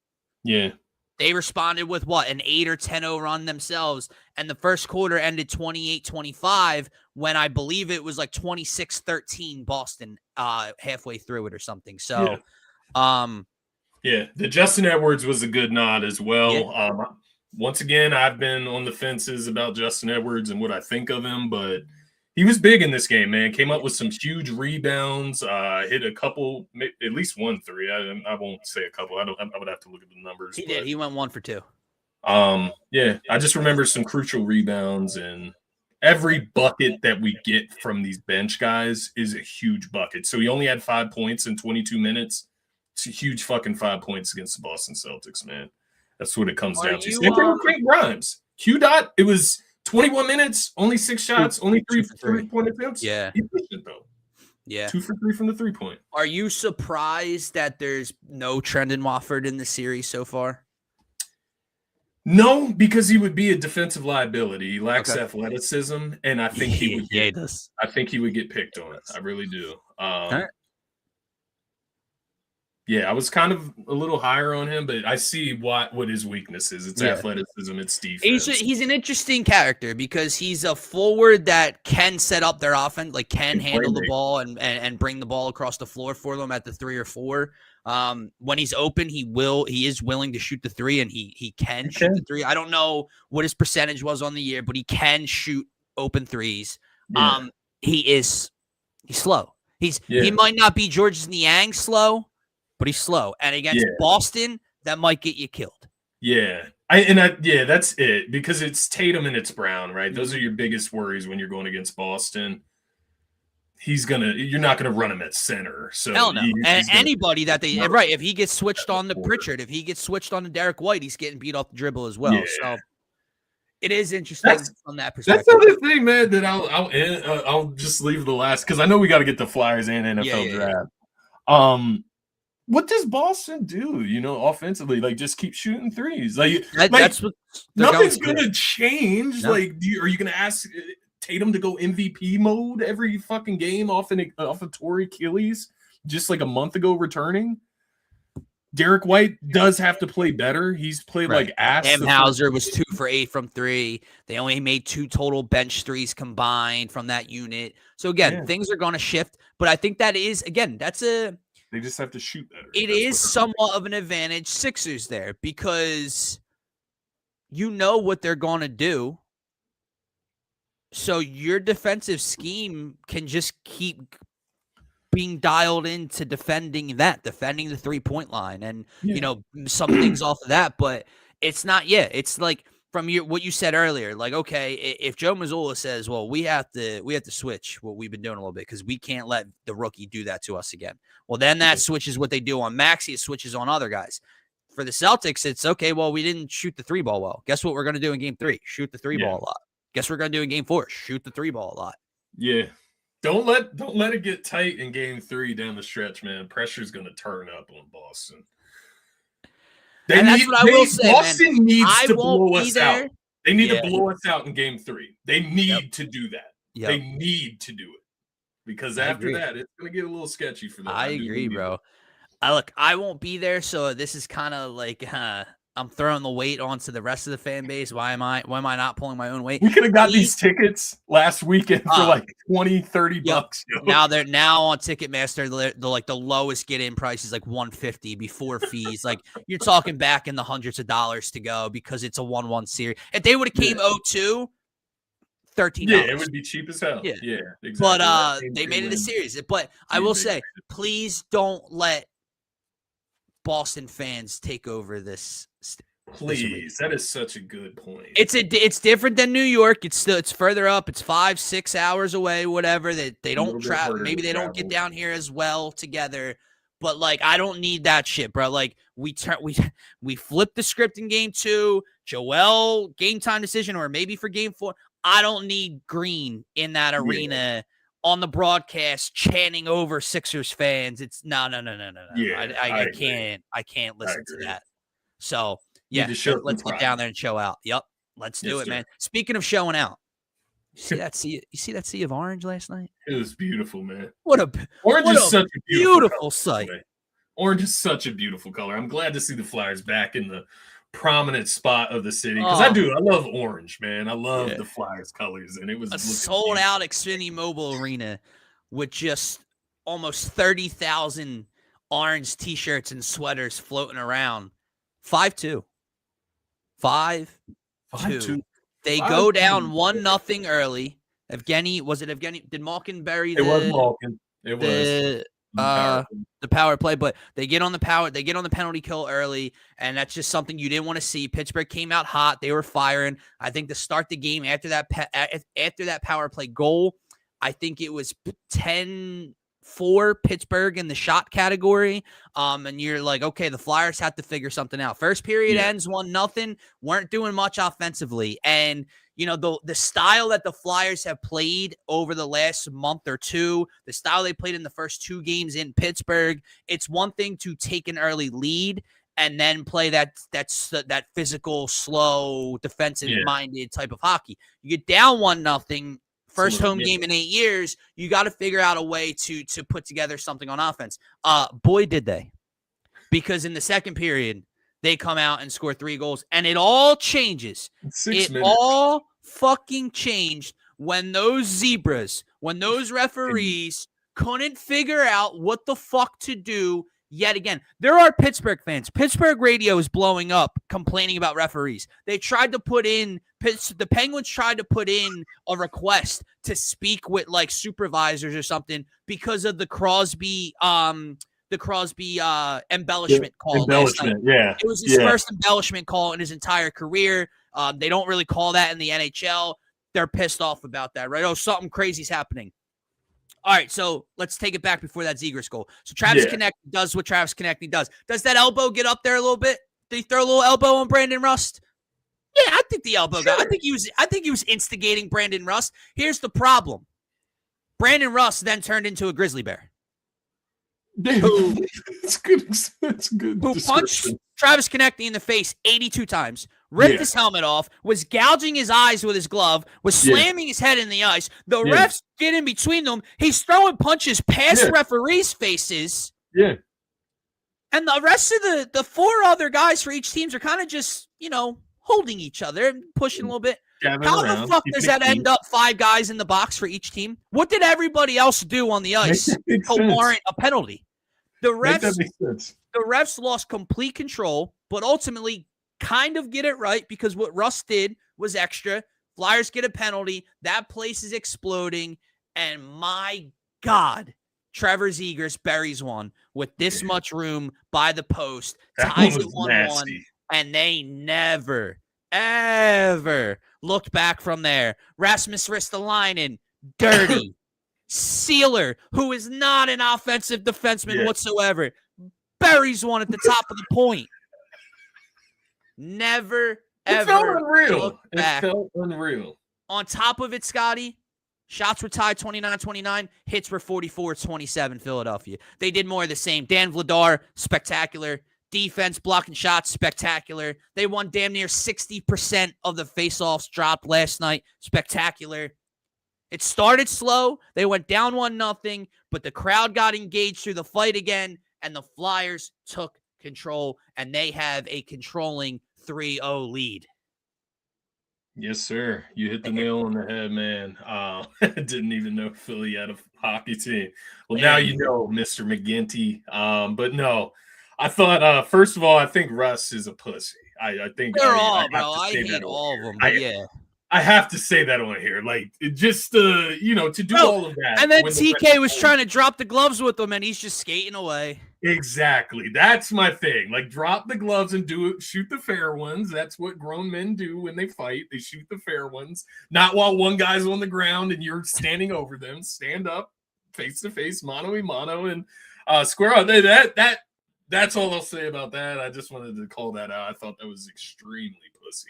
Yeah. They responded with an 8 or 10-0 run themselves. And the first quarter ended 28-25 when I believe it was 26-13 Boston halfway through it or something. So, the Justin Edwards was a good nod as well. Yeah. Once again, I've been on the fences about Justin Edwards and what I think of him, but he was big in this game, man. Came up with some huge rebounds, hit a couple, at least 1 3. I won't say a couple. I would have to look at the numbers. He did. He went 1 for 2. I just remember some crucial rebounds, and every bucket that we get from these bench guys is a huge bucket. So he only had 5 points in 22 minutes. It's a huge fucking 5 points against the Boston Celtics, man. That's what it comes down to. Same thing with Quentin Grimes. Q-Dot, it was 21 minutes, only 6 shots, only 3 3-point attempts. Yeah. He pushed it, though. Yeah. 2 for 3 from the 3-point. Are you surprised that there's no Trendon Watford in the series so far? No, because he would be a defensive liability. He lacks athleticism, and I think he would get, I think he would get picked on. I really do. All right. Yeah, I was kind of a little higher on him, but I see what his weakness is. It's athleticism, it's defense. He's an interesting character because he's a forward that can set up their offense, can handle the ball and bring the ball across the floor for them at the 3 or 4. When he's open, he is willing to shoot the 3, and he can shoot the 3. I don't know what his percentage was on the year, but he can shoot open threes. Yeah. He's slow. He might not be Georges Niang slow, but he's slow. And against Boston, that might get you killed. Yeah. That's it, because it's Tatum and it's Brown, right? Those are your biggest worries when you're going against Boston. You're not gonna run him at center. So hell no. And anybody that if he gets switched on to Pritchard, if he gets switched on to Derek White, he's getting beat off the dribble as well. Yeah. So it is interesting from that perspective. That's the other thing, man, that I'll just leave the last, because I know we got to get the Flyers and NFL draft. What does Boston do, offensively? Like, just keep shooting threes. That's what nothing's going to change. No. Like, are you going to ask Tatum to go MVP mode every fucking game off a torn Achilles just like a month ago returning? Derek White does have to play better. He's played like ass. Sam Hauser was 2 for 8 from 3. They only made 2 total bench threes combined from that unit. So again, things are going to shift. But I think that is, again, they just have to shoot better. It is somewhat of an advantage Sixers there, because you know what they're going to do. So your defensive scheme can just keep being dialed into defending the 3-point line and, some things off of that. But it's not yet. It's like from what you said earlier, like, okay, if Joe Mazzulla says, well, we have to switch what we've been doing a little bit because we can't let the rookie do that to us again. Well, then that switches what they do on Maxey. It switches on other guys. For the Celtics, it's okay, well, we didn't shoot the 3-ball well. Guess what we're going to do in game 3? Shoot the 3-ball a lot. Guess what we're going to do in game 4? Shoot the 3-ball a lot. Yeah. Don't let it get tight in game 3 down the stretch, man. Pressure's going to turn up on Boston. Boston needs to blow us out. They need to blow us out in game 3. They need to do that. Yep. They need to do it, because after that, it's going to get a little sketchy for them. I agree, bro. I won't be there, so this is kind of like I'm throwing the weight onto the rest of the fan base. Why am I not pulling my own weight? We could have got these tickets last weekend for like $20-$30 bucks. Now they're on Ticketmaster. The lowest get-in price is like $150 before fees. Like, you're talking back in the hundreds of dollars to go, because it's a 1-1 series. If they would have came 0-2, $13. Yeah, it would be cheap as hell. Yeah, exactly. But they made it a series. But I will say, please don't let Boston fans take over this. Please, that is such a good point. It's different than New York. It's further up. It's 5-6 hours away. Whatever, that they don't travel. Maybe they don't get down here as well together. But like, I don't need that shit, bro. Like, we flipped the script in game 2. Joel game time decision, or maybe for game 4. I don't need Green in that arena on the broadcast chanting over Sixers fans. It's no. Yeah, I can't listen to that. So let's get down there and show out. Yep, let's do it, man. Speaking of showing out, you see that sea of orange last night? It was beautiful, man. Orange is such a beautiful sight. Orange is such a beautiful color. I'm glad to see the Flyers back in the prominent spot of the city, because I love orange, man. I love the Flyers colors, and it was a sold out Xfinity Mobile Arena with just almost 30,000 orange t-shirts and sweaters floating around. 5-2. 5-2. They go down 1-0 early. Evgeny, did Malkin bury it was Malkin. It was the power play, but they get on the penalty kill early, and that's just something you didn't want to see. Pittsburgh came out hot. They were firing. I think to start the game after that power play goal, I think it was 10-4 Pittsburgh in the shot category. And you're like, okay, the Flyers have to figure something out. First period ends 1-0, weren't doing much offensively. And the style that the Flyers have played over the last month or two, the style they played in the first 2 games in Pittsburgh, it's one thing to take an early lead and then play that physical, slow, defensive-minded type of hockey. You get down 1-0, first home game in 8 years, you got to figure out a way to put together something on offense. Boy, did they. Because in the second period, they come out and score 3 goals, and it all changes. All fucking changed when those referees couldn't figure out what the fuck to do yet again. There are Pittsburgh fans. Pittsburgh radio is blowing up complaining about referees. They tried to put in the Penguins tried to put in a request to speak with like supervisors or something because of the Crosby embellishment call last night. Yeah. It was his first embellishment call in his entire career. They don't really call that in the NHL. They're pissed off about that, right? Oh, something crazy's happening. All right, so let's take it back before that Zegras goal. So Travis Konecny does what Travis Konecny does. Does that elbow get up there a little bit? Did he throw a little elbow on Brandon Rust? Yeah, I think the elbow got. I think he was instigating Brandon Rust. Here's the problem. Brandon Rust then turned into a grizzly bear. That's good. That's good. Who punched Travis Konecny in the face 82 times, ripped his helmet off, was gouging his eyes with his glove, was slamming his head in the ice. The refs get in between them. He's throwing punches past referees' faces. Yeah. And the rest of the four other guys for each teams are kind of just, holding each other and pushing a little bit. How the fuck does that end up 5 guys in the box for each team? What did everybody else do on the ice to warrant a penalty? The refs lost complete control, but ultimately kind of get it right because what Russ did was extra. Flyers get a penalty. That place is exploding. And my God, Trevor Zegras buries one with this much room by the post, ties it 1-1, and they never, ever looked back from there. Rasmus Ristolainen, dirty. Sealer, who is not an offensive defenseman whatsoever, buries one at the top of the point. Never, ever looked back. It felt unreal. On top of it, Scotty, shots were tied 29-29. Hits were 44-27 Philadelphia. They did more of the same. Dan Vladar, spectacular. Defense, blocking shots, spectacular. They won damn near 60% of the faceoffs dropped last night. Spectacular. It started slow. They went down 1-0, but the crowd got engaged through the fight again, and the Flyers took control, and they have a controlling 3-0 lead. Yes, sir. You hit the nail on the head, man. I didn't even know Philly had a hockey team. Well, now you know, Mr. McGinty. But no, I thought, first of all, I think Russ is a pussy. I think they're all, bro. I hate all of them, but I have to say that on here. Like, just, to do all of that. And then TK was trying to drop the gloves with him, and he's just skating away. Exactly. That's my thing. Like, drop the gloves and shoot the fair ones. That's what grown men do when they fight. They shoot the fair ones. Not while one guy's on the ground and you're standing over them. Stand up, face to face, mano a mano, and square on. That's all I'll say about that. I just wanted to call that out. I thought that was extremely pussy.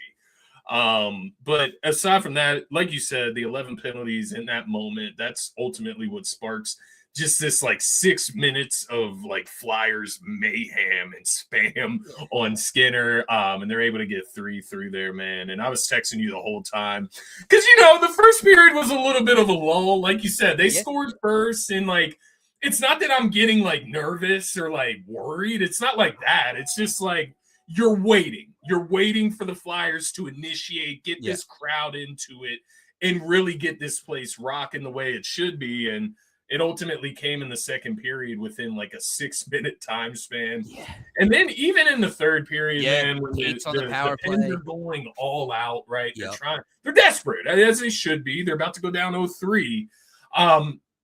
But aside from that, like you said, the 11 penalties in that moment, that's ultimately what sparks just this like 6 minutes of like Flyers mayhem and spam on Skinner. And they're able to get 3 through there, man. And I was texting you the whole time because, the first period was a little bit of a lull. Like you said, they scored first, and like, it's not that I'm getting like nervous or like worried. It's not like that. It's just like, you're waiting. You're waiting for the Flyers to initiate, get this crowd into it, and really get this place rocking the way it should be. And it ultimately came in the second period within like a 6-minute time span. Yeah. And then even in the third period, man, when the power play, they're going all out, right? Yep. They're desperate, as they should be. They're about to go down 0-3.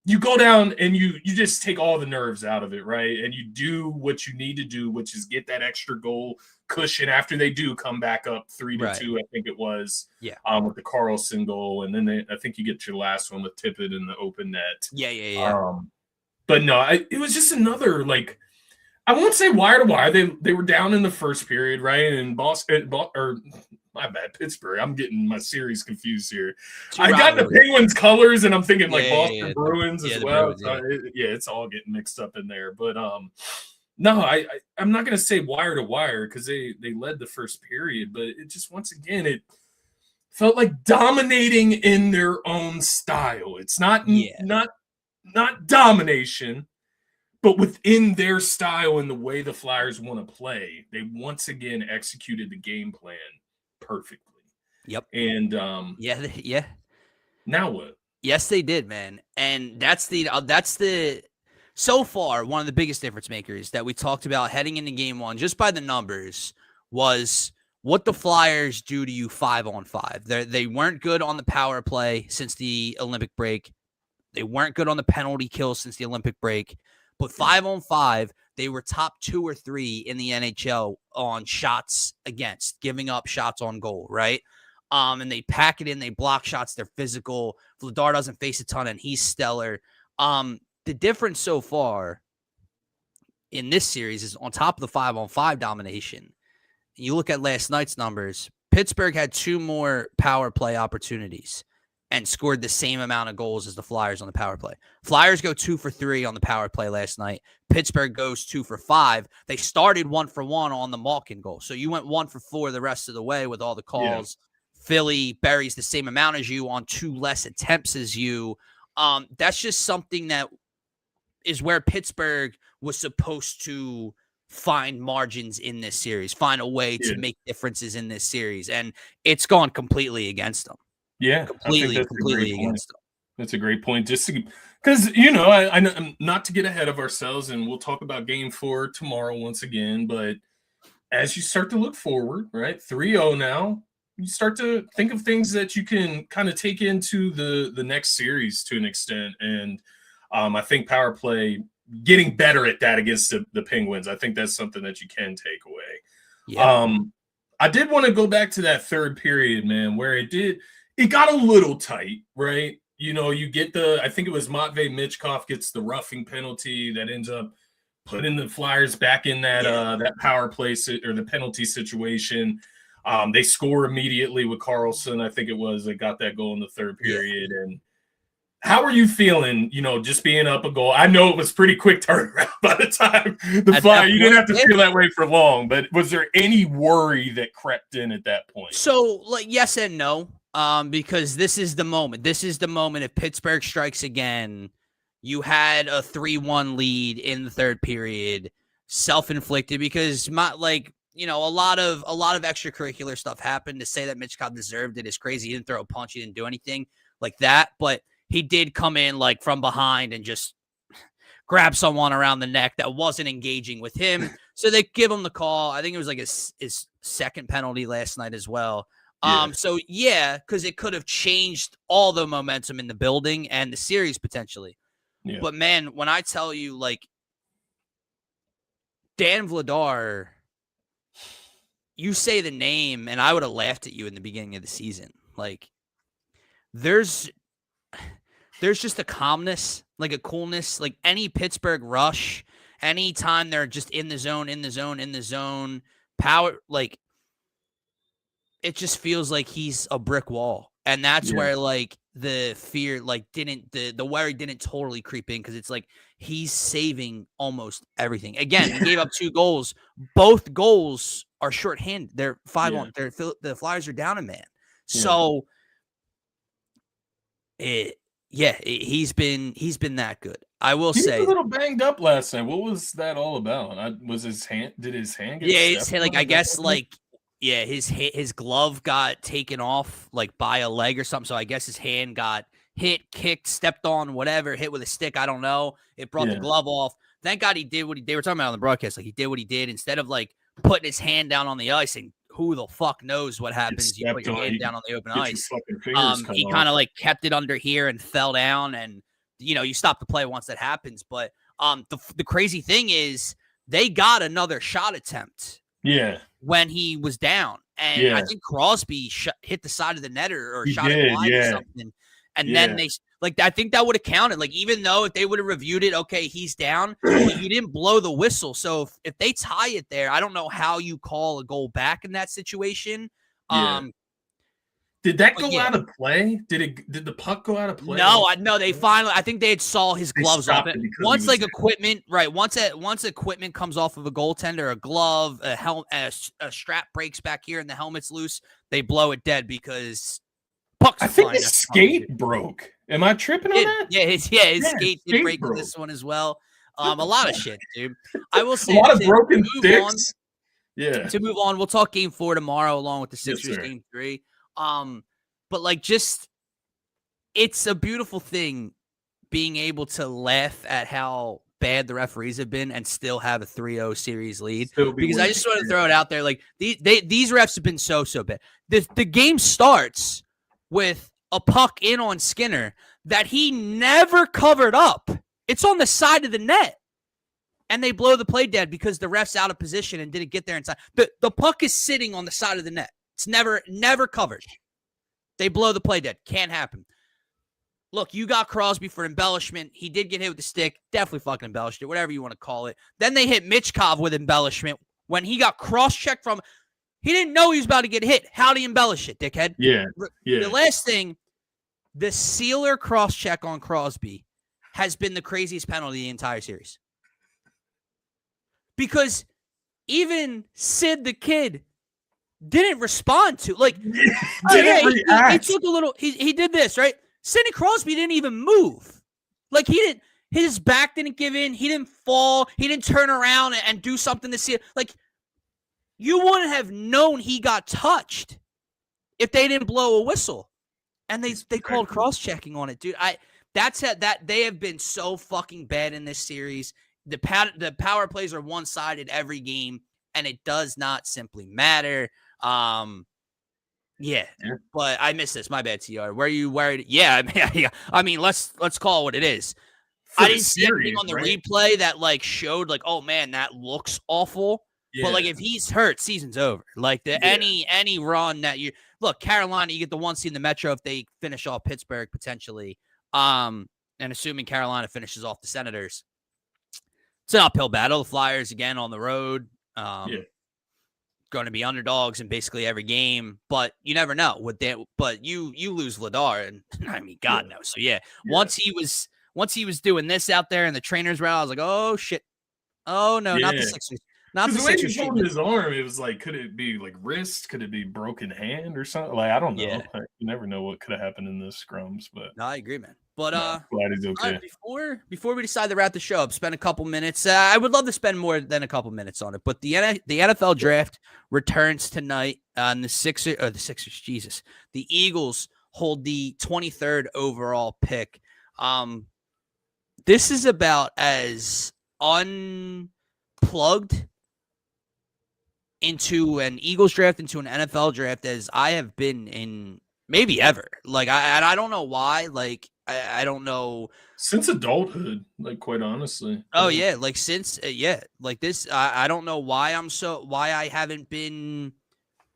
You go down and you just take all the nerves out of it, right? And you do what you need to do, which is get that extra goal cushion after they do come back up 3-2, I think it was, with the Carlson goal. And then I think you get your last one with Tippett in the open net. Yeah. But no, it was just another, like, I won't say wire to wire. They were down in the first period, right? And my bad, Pittsburgh. I'm getting my series confused here. I got the Penguins colors, and I'm thinking like Boston Bruins as well. Bruins, it's all getting mixed up in there. But no, I'm not going to say wire to wire because they led the first period, but it just, once again, it felt like dominating in their own style. It's not domination, but within their style and the way the Flyers want to play, they once again executed the game plan perfectly. Yep. And yeah. Now what? Yes, they did, man. And that's the so far, one of the biggest difference makers that we talked about heading into game one, just by the numbers, was what the Flyers do to you 5-on-5. They weren't good on the power play since the Olympic break. They weren't good on the penalty kill since the Olympic break. But 5-on-5, they were top 2 or 3 in the NHL on shots against, giving up shots on goal, right? And they pack it in, they block shots, they're physical. Vladar doesn't face a ton, and he's stellar. The difference so far in this series is on top of the 5-on-5 domination. You look at last night's numbers, Pittsburgh had 2 more power play opportunities and scored the same amount of goals as the Flyers on the power play. Flyers go 2 for 3 on the power play last night. Pittsburgh goes 2 for 5. They started 1 for 1 on the Malkin goal. So you went 1 for 4 the rest of the way with all the calls. Yeah. Philly buries the same amount as you on 2 less attempts as you. That's just something that is where Pittsburgh was supposed to find margins in this series, find a way to make differences in this series. And it's gone completely against them. Yeah, completely against them. That's a great point. Just because, I'm not to get ahead of ourselves, and we'll talk about game 4 tomorrow once again. But as you start to look forward, right, 3-0 now, you start to think of things that you can kind of take into the next series to an extent. And I think power play, getting better at that against the Penguins, I think that's something that you can take away. Yeah. I did want to go back to that third period, man, where it got a little tight, right? You get I think it was Matvei Michkov gets the roughing penalty that ends up putting the Flyers back in that power play or the penalty situation. They score immediately with Carlson. I think it was, they got that goal in the third period. Yeah. And how are you feeling, just being up a goal? I know it was pretty quick turnaround by the time the Flyers, you didn't have to feel that way for long, but was there any worry that crept in at that point? So, yes and no, because this is the moment. This is the moment if Pittsburgh strikes again. You had a 3-1 lead in the third period, self-inflicted, because a lot of extracurricular stuff happened. To say that Michkov deserved it is crazy. He didn't throw a punch, he didn't do anything like that, but he did come in from behind and just grab someone around the neck that wasn't engaging with him. So they give him the call. I think it was his second penalty last night as well. Yeah. Because it could have changed all the momentum in the building and the series potentially. Yeah. But man, when I tell you, Dan Vladar, you say the name and I would have laughed at you in the beginning of the season. There's just a calmness, a coolness, any Pittsburgh rush, anytime they're just in the zone, power, it just feels like he's a brick wall. And that's where, the fear, the worry didn't totally creep in, because it's he's saving almost everything. Again, he gave up 2 goals. Both goals are shorthanded. They're 5-on. The Flyers are down a man. So, he's been that good. I will say he was a little banged up last night. What was that all about? Was his hand? Did his hand get? Yeah, his hand, I guess his glove got taken off by a leg or something. So I guess his hand got hit, kicked, stepped on, whatever, hit with a stick. I don't know. It brought the glove off. Thank God he did what they were talking about on the broadcast. He did what he did instead of putting his hand down on the ice, and who the fuck knows what happens. You put your hand down on the open ice. He kind of kept it under here and fell down, and you stop the play once that happens. But the crazy thing is they got another shot attempt. Yeah. When he was down, and I think Crosby hit the side of the net or shot it wide or something, and then they I think that would have counted. Even though if they would have reviewed it, okay, he's down, he didn't blow the whistle. So if they tie it there, I don't know how you call a goal back in that situation. Did that go out of play? Did the puck go out of play? No, they finally, I think they had saw his gloves off it. Once equipment, right? Once equipment comes off of a goaltender, a glove, a helmet, a strap breaks back here and the helmet's loose, they blow it dead because pucks. I think his skate broke. Am I tripping on that? Yeah, his skate did break with this one as well. A lot of shit, dude. I will say a lot of broken sticks. To move on, we'll talk game 4 tomorrow along with the Sixers game 3. But it's a beautiful thing being able to laugh at how bad the referees have been and still have a 3-0 series lead. Still be Because I winning. just want to throw it out there. Like these refs have been so bad. The game starts with a puck in on Skinner that he never covered up. It's on the side of the net. And they blow the play dead because the ref's out of position and didn't get there inside. The puck is sitting on the side of the net. It's never covered. They blow the play dead. Can't happen. Look, you got Crosby for embellishment. He did get hit with the stick. Definitely fucking embellished it, whatever you want to call it. Then they hit Mitchkov with embellishment when he got cross-checked from. He didn't know he was about to get hit. How'd he embellish it, dickhead? Yeah. The last thing, the Sealer cross-check on Crosby has been the craziest penalty the entire series. Because even Sid the Kid didn't respond to he took a little. He did this right. Sidney Crosby didn't even move. Like he didn't. His back didn't give in. He didn't fall. He didn't turn around and do something to see it. Like you wouldn't have known he got touched if they didn't blow a whistle. And they called cross checking on it, dude. That they have been so fucking bad in this series. The power plays are one-sided every game, and it does not simply matter. Yeah, but I missed this. My bad, TR. Where you worried? Yeah, I mean, let's call it what it is. I didn't see anything on the replay that like showed like, oh man, that looks awful. Yeah. But like, if he's hurt, season's over. Like any run that you look, Carolina, you get the 1 seed in the Metro if they finish off Pittsburgh potentially. And assuming Carolina finishes off the Senators. It's an uphill battle. The Flyers again on the road, going to be underdogs in basically every game. But you never know. But you lose Vladar, and I mean, God knows. So once he was doing this out there, and the trainers were out, I was like, oh shit, oh no, not the Sixers. Not the way Sixers. He pulled his arm, it was like, could it be like wrist? Could it be broken hand or something? Like I don't know. Yeah. Like, you never know what could have happened in this scrums. But no, I agree, man. But glad he's okay. Before we decide to wrap the show up, spend a couple minutes. I would love to spend more than a couple minutes on it. But the NFL draft returns tonight, and the Eagles hold the 23rd overall pick. This is about as unplugged into an Eagles draft, into an NFL draft as I have been in maybe ever. Like, I don't know why. Like, I don't know. Since adulthood, like, quite honestly. Oh, yeah. Like, since, like this, I don't know why why I haven't been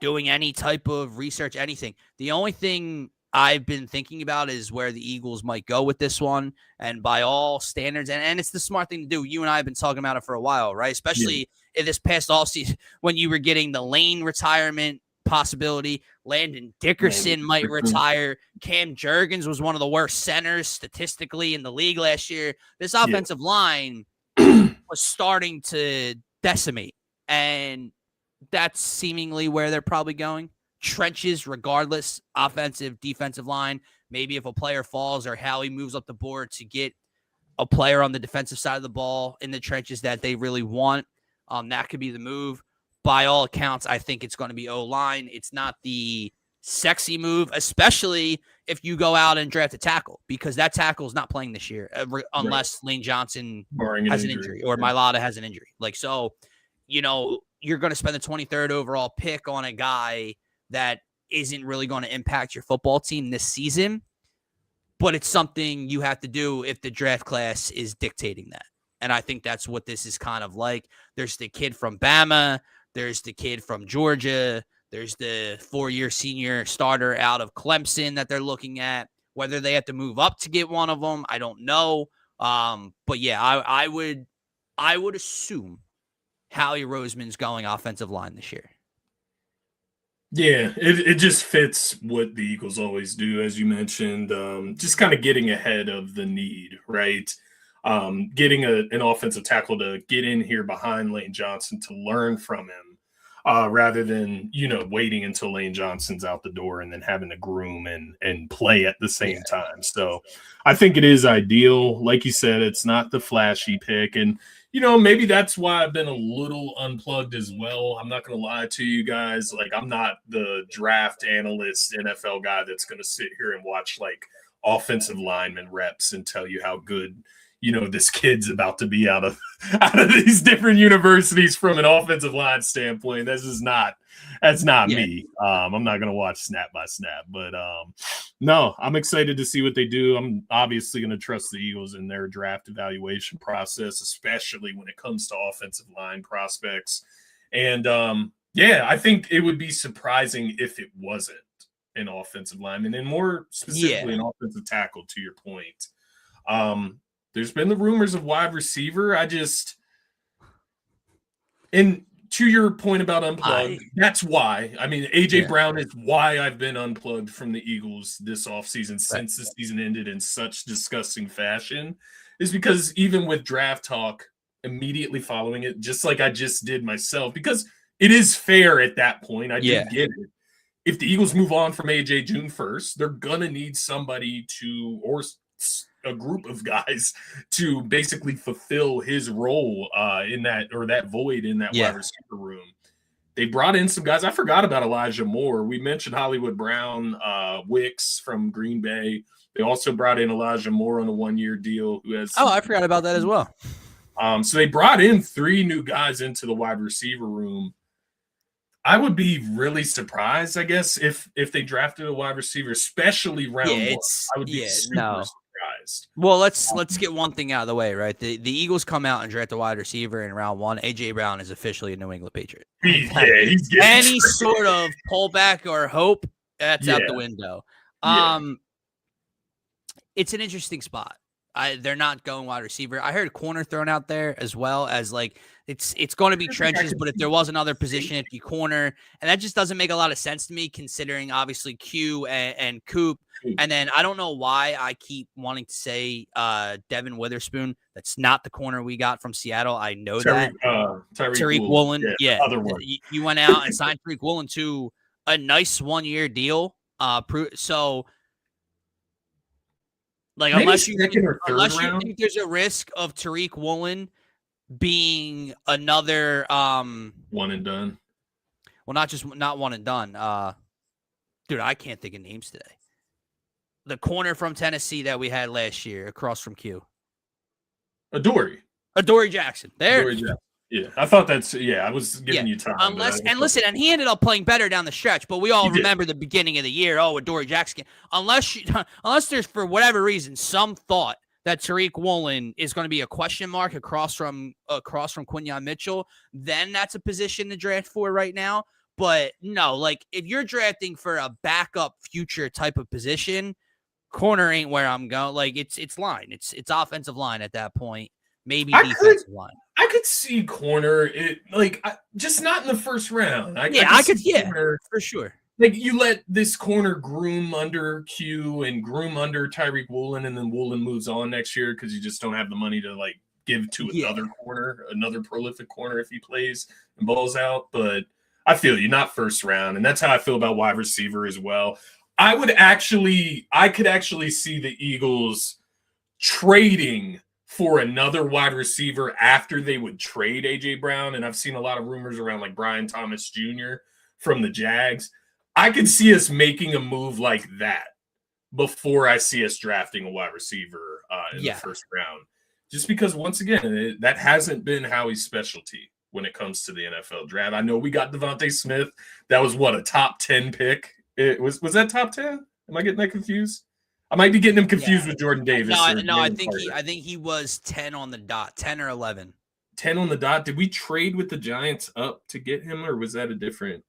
doing any type of research, anything. The only thing I've been thinking about is where the Eagles might go with this one. And by all standards, and it's the smart thing to do. You and I have been talking about it for a while, right? Especially in this past offseason when you were getting the Lane retirement possibility. Landon Dickerson might retire. Cam Jurgens was one of the worst centers statistically in the league last year. This offensive line was starting to decimate. And that's seemingly where they're probably going. Trenches, regardless, offensive, defensive line. Maybe if a player falls or how he moves up the board to get a player on the defensive side of the ball in the trenches that they really want, that could be the move. By all accounts, I think it's going to be O-line. It's not the sexy move, especially if you go out and draft a tackle, because that tackle is not playing this year unless Lane Johnson has an injury or Mailata has an injury. Like, so, you're going to spend the 23rd overall pick on a guy that isn't really going to impact your football team this season, but it's something you have to do if the draft class is dictating that. And I think that's what this is kind of like. There's the kid from Bama. There's the kid from Georgia. There's the 4-year senior starter out of Clemson that they're looking at. Whether they have to move up to get one of them, I don't know. But yeah, I would assume Howie Roseman's going offensive line this year. Yeah, it just fits what the Eagles always do, as you mentioned. Just kind of getting ahead of the need, right? Getting an offensive tackle to get in here behind Lane Johnson to learn from him, rather than, waiting until Lane Johnson's out the door and then having to groom and play at the same time. So I think it is ideal. Like you said, it's not the flashy pick. And, maybe that's why I've been a little unplugged as well. I'm not going to lie to you guys. Like, I'm not the draft analyst NFL guy that's going to sit here and watch like offensive lineman reps and tell you how good this kid's about to be out of these different universities from an offensive line standpoint. That's not me. I'm not going to watch snap by snap, but no, I'm excited to see what they do. I'm obviously going to trust the Eagles in their draft evaluation process, especially when it comes to offensive line prospects. And I think it would be surprising if it wasn't an offensive lineman, and more specifically an offensive tackle, to your point. There's been the rumors of wide receiver. And to your point about unplugged, that's why. I mean, A.J. Brown is why I've been unplugged from the Eagles this offseason since the season ended in such disgusting fashion, is because even with draft talk immediately following it, just like I just did myself, because it is fair at that point. I do get it. If the Eagles move on from A.J. June 1st, they're going to need somebody or a group of guys to basically fulfill his role in that void in that wide receiver room. They brought in some guys. I forgot about Elijah Moore. We mentioned Hollywood Brown, Wicks from Green Bay. They also brought in Elijah Moore on a 1-year deal. I forgot about that as well. So they brought in 3 new guys into the wide receiver room. I would be really surprised, I guess, if they drafted a wide receiver, especially round 1. I would be super surprised. Well, let's get one thing out of the way, right? The Eagles come out and draft a wide receiver in round 1. A.J. Brown is officially a New England Patriot. He's getting any sort of pullback or hope, that's out the window. It's an interesting spot. They're not going wide receiver. I heard corner thrown out there as well as it's going to be trenches, but if there was another position, it'd be corner. And that just doesn't make a lot of sense to me, considering obviously Q and Coop. And then I don't know why I keep wanting to say Devin Witherspoon. That's not the corner we got from Seattle. I know that. Tariq Woolen. Other one. You went out and signed Tariq Woolen to a nice 1-year deal. So unless you think there's a risk of Tariq Woolen being another one and done. Well, not one and done. Dude, I can't think of names today. The corner from Tennessee that we had last year across from Q. Adoree Jackson. There. Adoree Jackson. Yeah, I thought I was giving you time. And he ended up playing better down the stretch, but we all remember the beginning of the year. Oh, Adoree Jackson. Unless there's, for whatever reason, some thought that Tariq Woolen is going to be a question mark across from Quinyon Mitchell, then that's a position to draft for right now. But no, if you're drafting for a backup future type of position, corner ain't where I'm going. It's line. It's offensive line at that point. Maybe defensive line. I could see corner, just not in the first round. Corner, for sure. You let this corner groom under Q and groom under Tariq Woolen, and then Woolen moves on next year because you just don't have the money to give to another corner, another prolific corner if he plays and balls out. But I feel you, not first round, and that's how I feel about wide receiver as well. I could actually see the Eagles trading for another wide receiver after they would trade A.J. Brown. And I've seen a lot of rumors around Brian Thomas Jr. from the Jags. I could see us making a move like that before I see us drafting a wide receiver in the first round. Just because, once again, that hasn't been Howie's specialty when it comes to the NFL draft. I know we got Devontae Smith. That was, a top 10 pick? Was that top 10? Am I getting that confused? I might be getting him confused with Jordan Davis. No, I think he was 10 on the dot, 10 or 11. 10 on the dot. Did we trade with the Giants up to get him, or was that a different?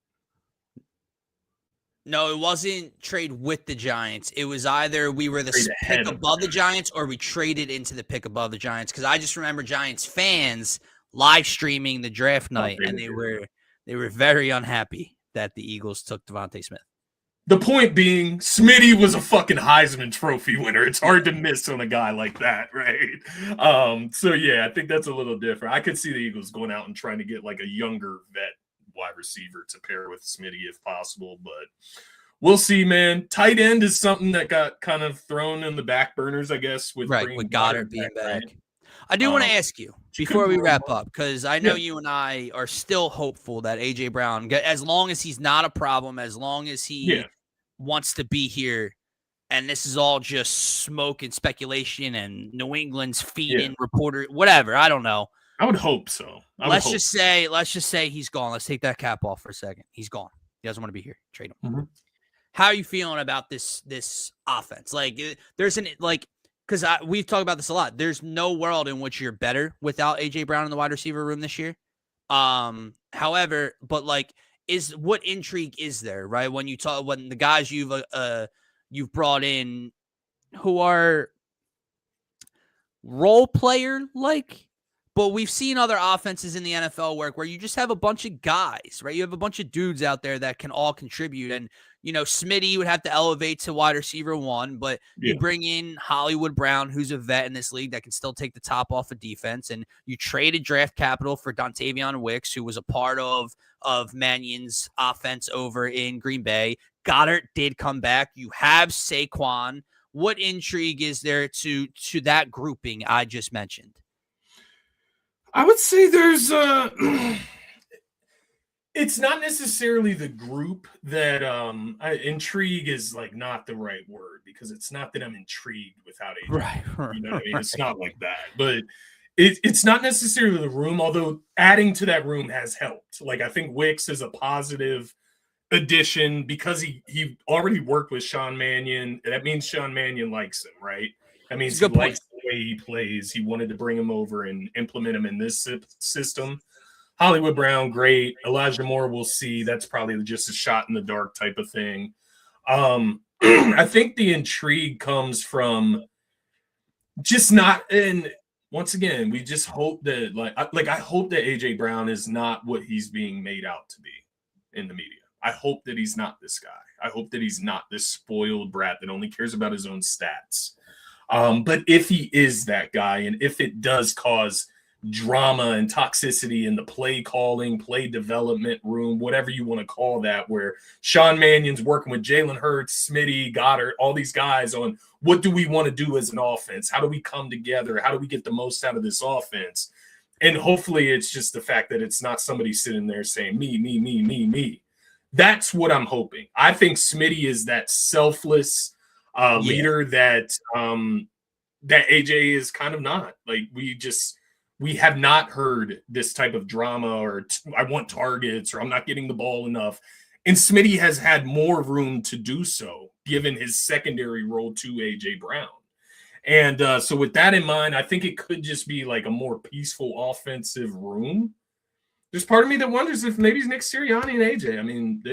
No, it wasn't trade with the Giants. It was either we were the pick above the Giants or we traded into the pick above the Giants. Because I just remember Giants fans live streaming the draft night, and they were very unhappy that the Eagles took Devontae Smith. The point being, Smitty was a fucking Heisman Trophy winner. It's hard to miss on a guy like that, right? I think that's a little different. I could see the Eagles going out and trying to get a younger vet wide receiver to pair with Smitty if possible, but we'll see, man. Tight end is something that got kind of thrown in the back burners, I guess, with Goddard being back. Right? I do want to ask you before we wrap up, because I know you and I are still hopeful that A.J. Brown, as long as he's not a problem, as long as he wants to be here, and this is all just smoke and speculation and New England's feeding Yeah. reporter, whatever. I don't know. I would hope so. Let's just say he's gone. Let's take that cap off for a second. He's gone. He doesn't want to be here. Trade him. Mm-hmm. How are you feeling about this offense? Like, there's an because we've talked about this a lot. There's no world in which you're better without AJ Brown in the wide receiver room this year. However, but like, what intrigue is there, right? When the guys you've brought in who are role player like, but we've seen other offenses in the NFL work where you just have a bunch of guys, right? You have a bunch of dudes out there that can all contribute. And, Smitty would have to elevate to wide receiver 1, but you bring in Hollywood Brown, who's a vet in this league that can still take the top off of defense. And you traded draft capital for Dontavion Wicks, who was a part of Mannion's offense over in Green Bay. Goddard did come back. You have Saquon. What intrigue is there to that grouping I just mentioned? I would say there's it's not necessarily the group that intrigue is like not the right word, because it's not that I'm intrigued without AJ. Right. You know what I mean? It's not like that. But it's not necessarily the room, although adding to that room has helped. Like, I think Wicks is a positive addition because he already worked with Sean Mannion. That means Sean Mannion likes him, right? That means he likes the way he plays. He wanted to bring him over and implement him in this system. Hollywood Brown, great. Elijah Moore, we'll see. That's probably just a shot in the dark type of thing. I think the intrigue comes from just not. And once again, we just hope that I hope that AJ Brown is not what he's being made out to be in the media. I hope that he's not this guy. I hope that he's not this spoiled brat that only cares about his own stats. But if he is that guy, and if it does cause drama and toxicity in the play calling, play development room, whatever you want to call that, where Sean Mannion's working with Jalen Hurts, Smitty, Goddard, all these guys on what do we want to do as an offense? How do we come together? How do we get the most out of this offense? And hopefully it's just the fact that it's not somebody sitting there saying me. That's what I'm hoping. I think Smitty is that selfless leader that AJ is kind of not. Like, we have not heard this type of drama or I want targets or I'm not getting the ball enough. And Smitty has had more room to do so, given his secondary role to AJ Brown. And so with that in mind, I think it could just be like a more peaceful offensive room. There's part of me that wonders if maybe it's Nick Sirianni and AJ. I mean,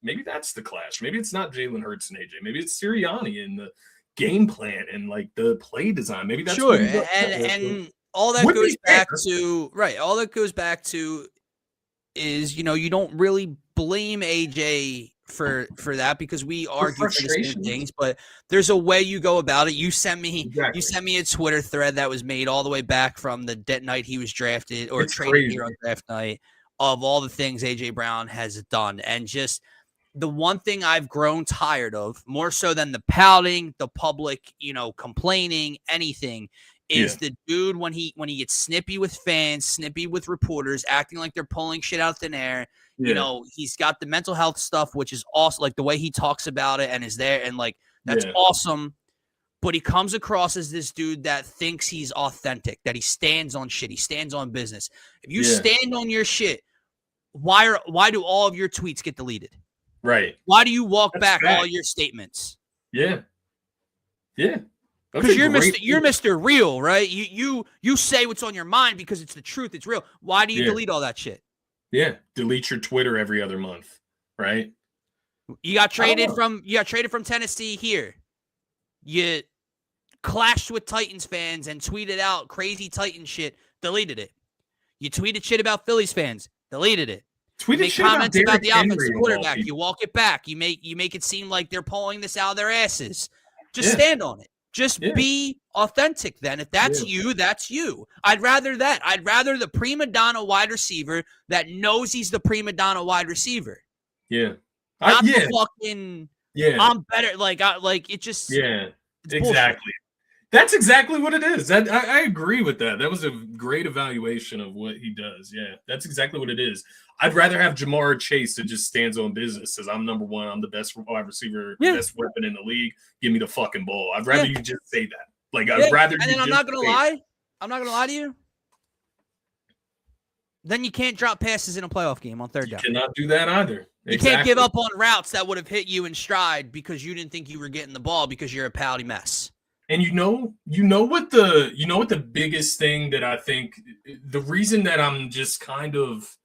maybe that's the clash. Maybe it's not Jalen Hurts and AJ. Maybe it's Sirianni and the game plan and like the play design. Maybe that's sure. And all that goes back to right. All that goes back to is you don't really blame AJ for that, because we argue for the same things, but there's a way you go about it. You sent me a Twitter thread that was made all the way back from the night he was drafted or traded here on draft night, of all the things AJ Brown has done. And just the one thing I've grown tired of, more so than the pouting, the public, complaining, anything, is the dude when he gets snippy with fans, snippy with reporters, acting like they're pulling shit out of thin air. He's got the mental health stuff, which is awesome. Like the way he talks about it and is there, and like that's awesome. But he comes across as this dude that thinks he's authentic, that he stands on shit, he stands on business. If you stand on your shit, why do all of your tweets get deleted? Right. Why do you walk back all your statements? Yeah. Because you're Mr. Real, right? You say what's on your mind because it's the truth. It's real. Why do you delete all that shit? Yeah. Delete your Twitter every other month, right? You got traded from Tennessee here. You clashed with Titans fans and tweeted out crazy Titan shit. Deleted it. You tweeted shit about Phillies fans. Deleted it. Make comments about the offensive quarterback. You walk it back. You make it seem like they're pulling this out of their asses. Just stand on it. Just be authentic then. If that's you, that's you. I'd rather that. I'd rather the prima donna wide receiver that knows he's the prima donna wide receiver. Yeah. Not the fucking I'm better. Like it just exactly. Bullshit. That's exactly what it is. I agree with that. That was a great evaluation of what he does. Yeah, that's exactly what it is. I'd rather have Jamar Chase that just stands on business, says I'm number one, I'm the best wide receiver, Yeah. best weapon in the league. Give me the fucking ball. I'd rather you just say that. Like Yeah. I'd rather. And you then I'm just not gonna lie. I'm not gonna lie to you. Then you can't drop passes in a playoff game on third down. You cannot do that either. You can't give up on routes that would have hit you in stride because you didn't think you were getting the ball because you're a pouty mess. And you know what the biggest thing that I think, the reason that I'm just kind of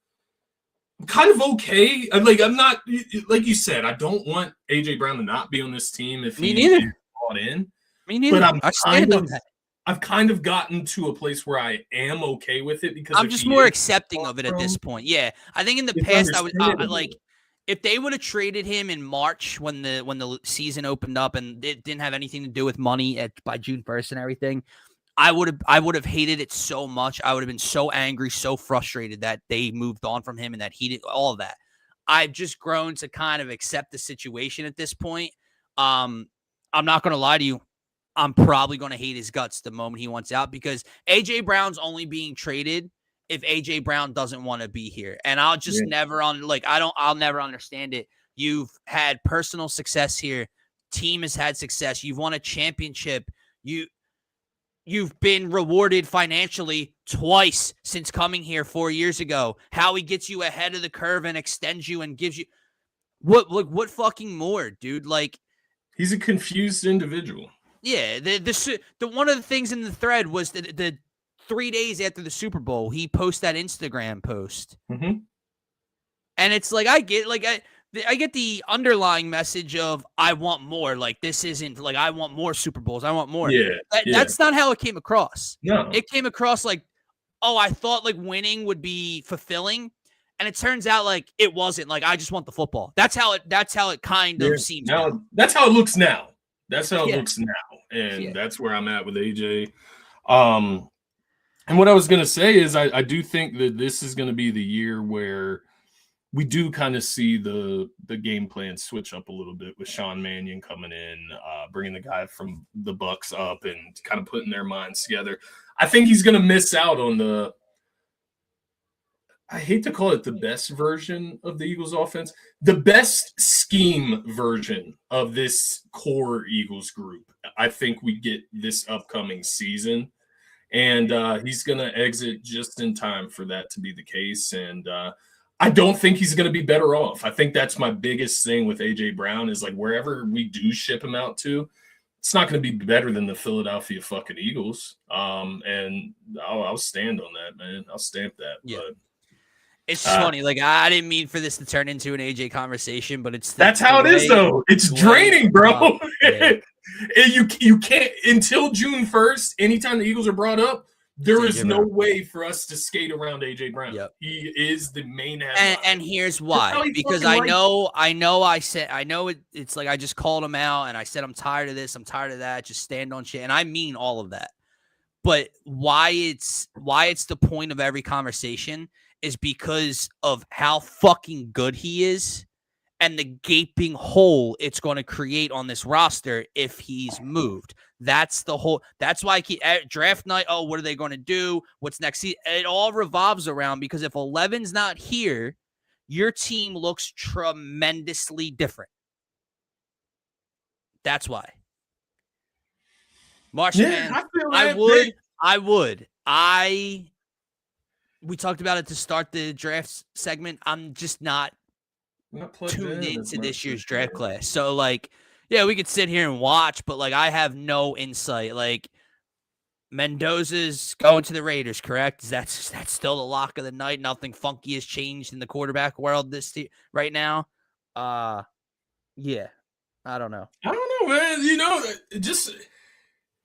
okay. Like I'm not, like you said, I don't want AJ Brown to not be on this team if Me he neither. is brought in. Me neither. But I stand on that. I've kind of gotten to a place where I am okay with it because I'm just more accepting of it at this point. Yeah, I think in the past I would like if they would have traded him in March when the season opened up and it didn't have anything to do with money by June 1st and everything. I would have hated it so much. I would have been so angry, so frustrated that they moved on from him and that he did all of that. I've just grown to kind of accept the situation at this point. I'm not going to lie to you. I'm probably going to hate his guts the moment he wants out because AJ Brown's only being traded if AJ Brown doesn't want to be here. And I'll just I'll never understand it. You've had personal success here. Team has had success. You've won a championship. You've been rewarded financially twice since coming here 4 years ago. How he gets you ahead of the curve and extends you and gives you what fucking more, dude? Like, he's a confused individual. Yeah, the one of the things in the thread was the 3 days after the Super Bowl, he posted that Instagram post, and it's like I get the underlying message of I want more. Like this isn't like I want more Super Bowls. I want more. Yeah, that's not how it came across. No, it came across like, oh, I thought like winning would be fulfilling, and it turns out like it wasn't. Like I just want the football. That's how it kind of seems. Now. That's how it looks now. That's how it looks now, and that's where I'm at with AJ. And what I was going to say is I do think that this is going to be the year where we do kind of see the game plan switch up a little bit with Sean Mannion coming in, bringing the guy from the Bucks up and kind of putting their minds together. I think he's going to miss out on I hate to call it the best version of the Eagles offense, the best scheme version of this core Eagles group. I think we get this upcoming season, and he's going to exit just in time for that to be the case. And I don't think he's going to be better off. I think that's my biggest thing with AJ Brown is like wherever we do ship him out to, it's not going to be better than the Philadelphia fucking Eagles. And I'll stand on that, man. I'll stamp that. Yeah. But it's just funny. Like I didn't mean for this to turn into an AJ conversation, but that's how it is, though. It's draining, bro. You can't until June 1st. Anytime the Eagles are brought up, there is no way for us to skate around AJ Brown. Yep. He is the main headline. And here's why. Because it's like I just called him out and I said I'm tired of this, I'm tired of that. Just stand on shit, and I mean all of that. But why it's the point of every conversation is because of how fucking good he is and the gaping hole it's going to create on this roster if he's moved. That's why I keep at draft night. Oh, what are they going to do? What's next? It all revolves around because if 11's not here, your team looks tremendously different. That's why. Marshall, man, I would. We talked about it to start the draft segment. I'm just not tuned into this year's draft class. So, like, yeah, we could sit here and watch, but, like, I have no insight. Like, Mendoza's going to the Raiders, correct? That's still the lock of the night. Nothing funky has changed in the quarterback world right now. Yeah, I don't know. I don't know, man. You know, just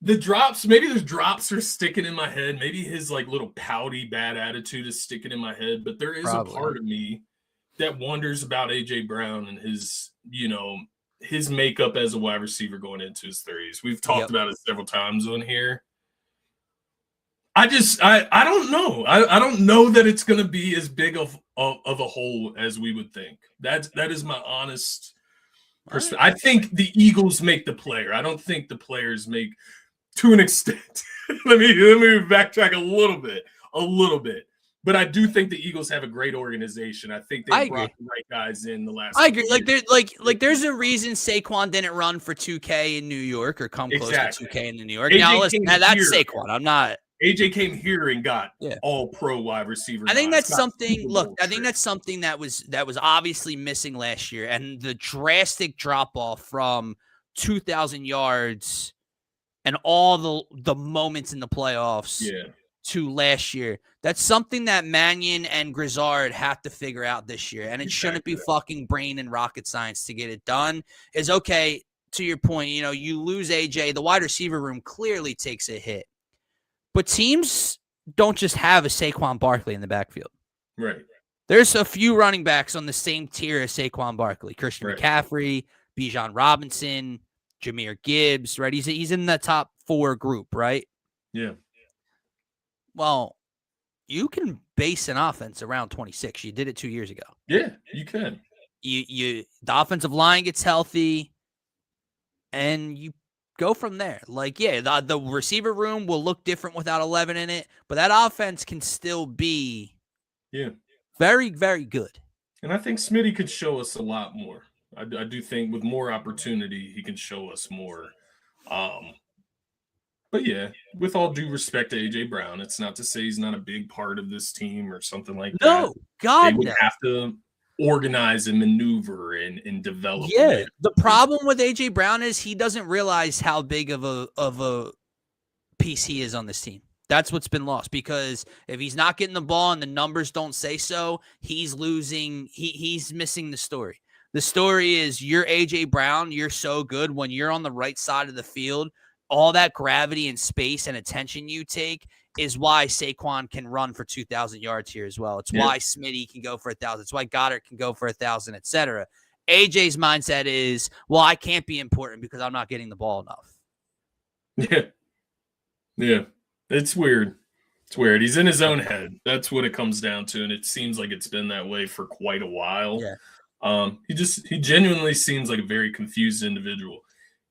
the drops. Maybe the drops are sticking in my head. Maybe his like little pouty bad attitude is sticking in my head. But there is a part of me that wonders about AJ Brown and his, you know, his makeup as a wide receiver going into his 30s. We've talked about it several times on here. I don't know. I don't know that it's going to be as big of a hole as we would think. That is my honest perspective. I think the Eagles make the player. I don't think the players make. to an extent. let me backtrack a little bit. But I do think the Eagles have a great organization. I think they brought the right guys in the last. I agree. There's a reason Saquon didn't run for 2K in New York or come close to 2K in New York. Now listen, that's Saquon. I'm not. AJ came here and got all pro wide receiver. I think that's something. Look, I think that's something that was obviously missing last year, and the drastic drop off from 2,000 yards and all the moments in the playoffs to last year. That's something that Mannion and Grizzard have to figure out this year, and it shouldn't be fucking brain and rocket science to get it done. Is okay. To your point, you lose AJ, the wide receiver room clearly takes a hit. But teams don't just have a Saquon Barkley in the backfield. Right. There's a few running backs on the same tier as Saquon Barkley. Christian McCaffrey, Bijan Robinson, Jahmyr Gibbs, right? He's in the top 4 group, right? Yeah. Well, you can base an offense around 26. You did it 2 years ago. Yeah, you can. The offensive line gets healthy, and you go from there. The receiver room will look different without 11 in it, but that offense can still be very, very good. And I think Smitty could show us a lot more. I do think with more opportunity, he can show us more. But yeah, with all due respect to A.J. Brown, it's not to say he's not a big part of this team or something like that. No, God, they would have to organize and maneuver and develop. Yeah, the problem with A.J. Brown is he doesn't realize how big of a piece he is on this team. That's what's been lost, because if he's not getting the ball and the numbers don't say so, he's losing. He's missing the story. The story is you're A.J. Brown. You're so good when you're on the right side of the field. All that gravity and space and attention you take is why Saquon can run for 2,000 yards here as well. It's why Smitty can go for 1,000. It's why Goddard can go for 1,000, etc. AJ's mindset is, well, I can't be important because I'm not getting the ball enough. Yeah. It's weird. He's in his own head. That's what it comes down to, and it seems like it's been that way for quite a while. Yeah. He genuinely seems like a very confused individual.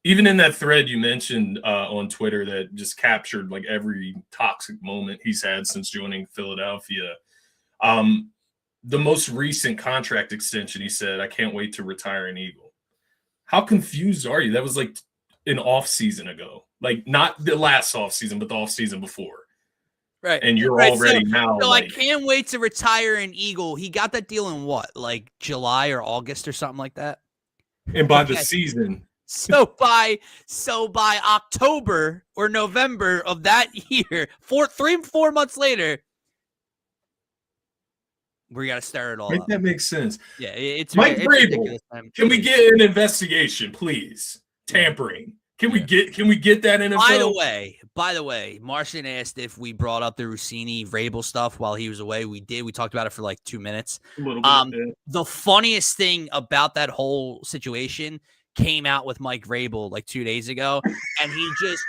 Even in that thread you mentioned on Twitter that just captured like every toxic moment he's had since joining Philadelphia. The most recent contract extension, he said, "I can't wait to retire an Eagle." How confused are you? That was like an off season ago, like not the last off season, but the off season before. Right. And you're already now. So I can't wait to retire an Eagle. He got that deal in what, like July or August or something like that? And by the season. So by October or November of that year, 4 months later, we got to stir it all up. That makes sense. Yeah, it's Mike Vrabel. Can we get an investigation, please? Tampering. Can we get that NFL? By the way, Martian asked if we brought up the Rossini Vrabel stuff while he was away. We did. We talked about it for like 2 minutes. A little bit. The funniest thing about that whole situation came out with Mike Vrabel like 2 days ago, and he just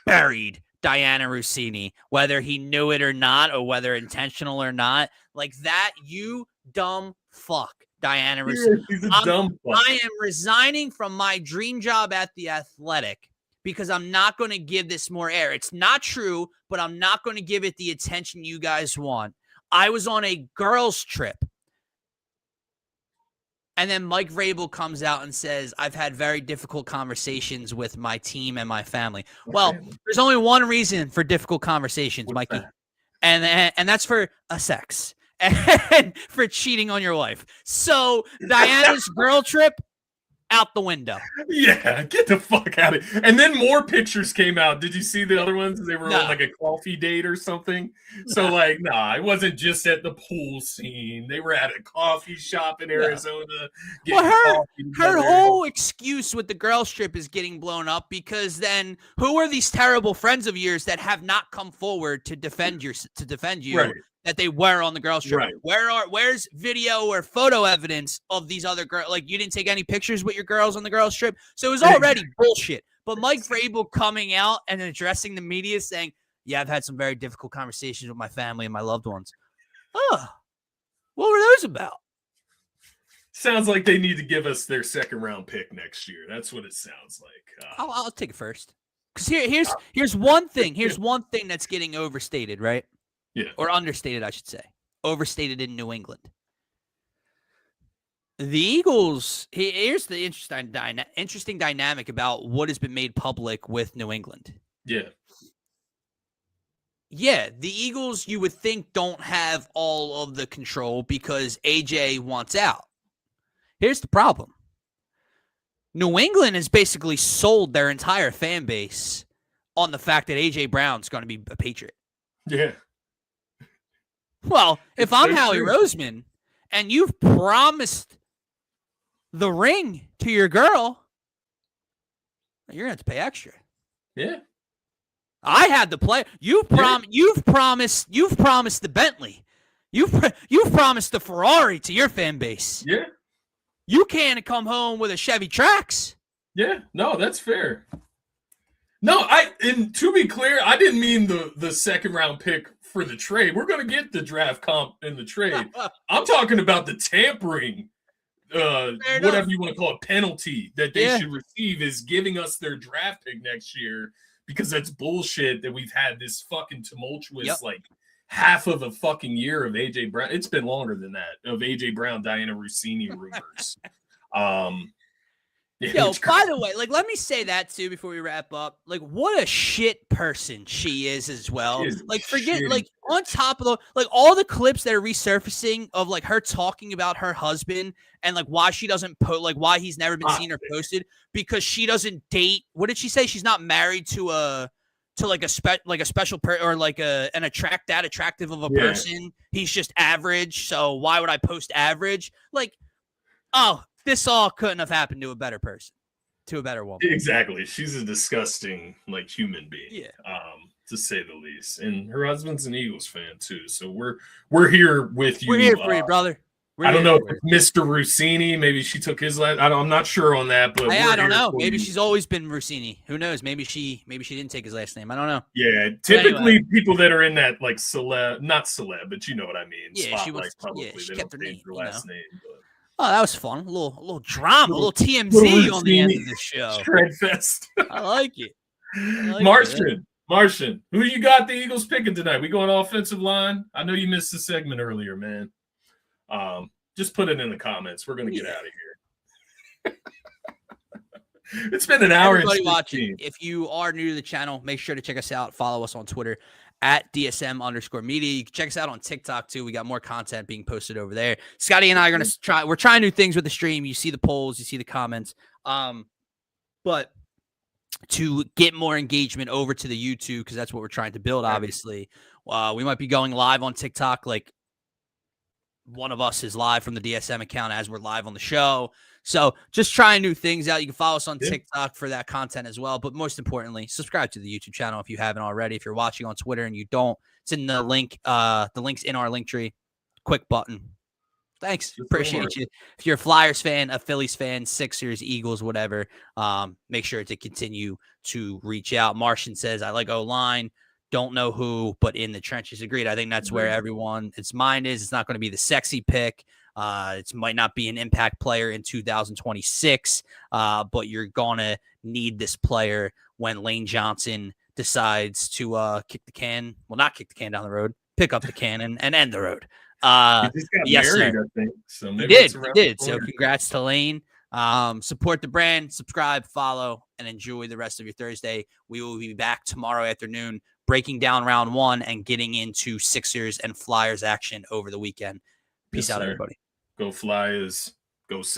buried Diana Rossini, whether he knew it or not, or whether intentional or not. Like that, you dumb fuck, Diana Rossini. He's a dumb fuck. I am resigning from my dream job at The Athletic because I'm not going to give this more air. It's not true, but I'm not going to give it the attention you guys want. I was on a girls' trip. And then Mike Vrabel comes out and says, I've had very difficult conversations with my team and my family. Well, there's only one reason for difficult conversations, Mikey. And that's for sex and for cheating on your wife. So Diana's girl trip, out the window. Yeah, get the fuck out of it. And then more pictures came out. Did you see the other ones? They were on like a coffee date or something. So it wasn't just at the pool scene. They were at a coffee shop in Arizona. Well, her whole excuse with the girls trip is getting blown up because then who are these terrible friends of yours that have not come forward to defend you? Right. That they were on the girls trip. Right. Where's video or photo evidence of these other girls? Like, you didn't take any pictures with your girls on the girls trip. So it was already bullshit. But Mike Vrabel coming out and addressing the media saying, yeah, I've had some very difficult conversations with my family and my loved ones. Oh, what were those about? Sounds like they need to give us their second round pick next year. That's what it sounds like. I'll take it first. Because here's one thing. Here's one thing that's getting overstated, right? Yeah. Or understated, I should say. Overstated in New England. The Eagles, here's the interesting dynamic about what has been made public with New England. Yeah. Yeah, the Eagles, you would think, don't have all of the control because AJ wants out. Here's the problem. New England has basically sold their entire fan base on the fact that AJ Brown's going to be a Patriot. Yeah. Well, if I'm Howie Roseman and you've promised the ring to your girl, you're going to have to pay extra. Yeah. I had the play. You've promised the Bentley. You've promised the Ferrari to your fan base. Yeah. You can't come home with a Chevy Trax. Yeah. No, that's fair. No, and to be clear, I didn't mean the second round pick for the trade. We're going to get the draft comp in the trade. I'm talking about the tampering, whatever you want to call it, penalty that they should receive is giving us their draft pick next year, because that's bullshit that we've had this fucking tumultuous, like, half of a fucking year of AJ Brown. It's been longer than that, of AJ Brown, Diana Rossini rumors. Yo, by the way, like, let me say that too before we wrap up. Like, what a shit person she is as well. Like, forget, like, on top of like all the clips that are resurfacing of like her talking about her husband and like why she doesn't like why he's never been seen or posted, because she doesn't date. What did she say? She's not married to a special or like an attractive of a person. He's just average. So why would I post average? Like, oh. This all couldn't have happened to a better person, to a better woman. Exactly. She's a disgusting, like, human being, to say the least. And her husband's an Eagles fan too. So we're here with you. We're here for you, brother. I don't know if Mr. Rossini, maybe she took his last. I'm not sure on that, but I don't know. Maybe she's always been Rossini. Who knows? Maybe she didn't take his last name. I don't know. Yeah, typically people that are in that, like, not celeb, but you know what I mean. Yeah, Spotlight, she kept her name, last name. But. Oh, that was fun. A little drama, a little TMZ on the end of the show. Shredfest. I like it. Martian, who you got the Eagles picking tonight? We going offensive line? I know you missed the segment earlier, man. Just put it in the comments. We're going to get out of here. It's been an hour. Everybody watching, if you are new to the channel, make sure to check us out. Follow us on Twitter at DSM_media. You can check us out on TikTok too. We got more content being posted over there. Scotty and I are going to we're trying new things with the stream. You see the polls, you see the comments. But to get more engagement over to the YouTube, because that's what we're trying to build, obviously. We might be going live on TikTok. Like, one of us is live from the DSM account as we're live on the show. So just trying new things out. You can follow us on TikTok for that content as well. But most importantly, subscribe to the YouTube channel if you haven't already. If you're watching on Twitter and you don't, it's in the link. The link's in our link tree. Quick button. Thanks. Appreciate you. If you're a Flyers fan, a Phillies fan, Sixers, Eagles, whatever, make sure to continue to reach out. Martian says, I like O-line. Don't know who, but in the trenches. Agreed. I think that's where its mind is. It's not going to be the sexy pick. It might not be an impact player in 2026, but you're going to need this player when Lane Johnson decides to kick the can. Well, not kick the can down the road, pick up the can and end the road. Yes, married, sir. I think. So he did. So congrats to Lane. Support the brand, subscribe, follow, and enjoy the rest of your Thursday. We will be back tomorrow afternoon, breaking down round 1 and getting into Sixers and Flyers action over the weekend. Peace out, everybody. Go Flyers. Go Sixers.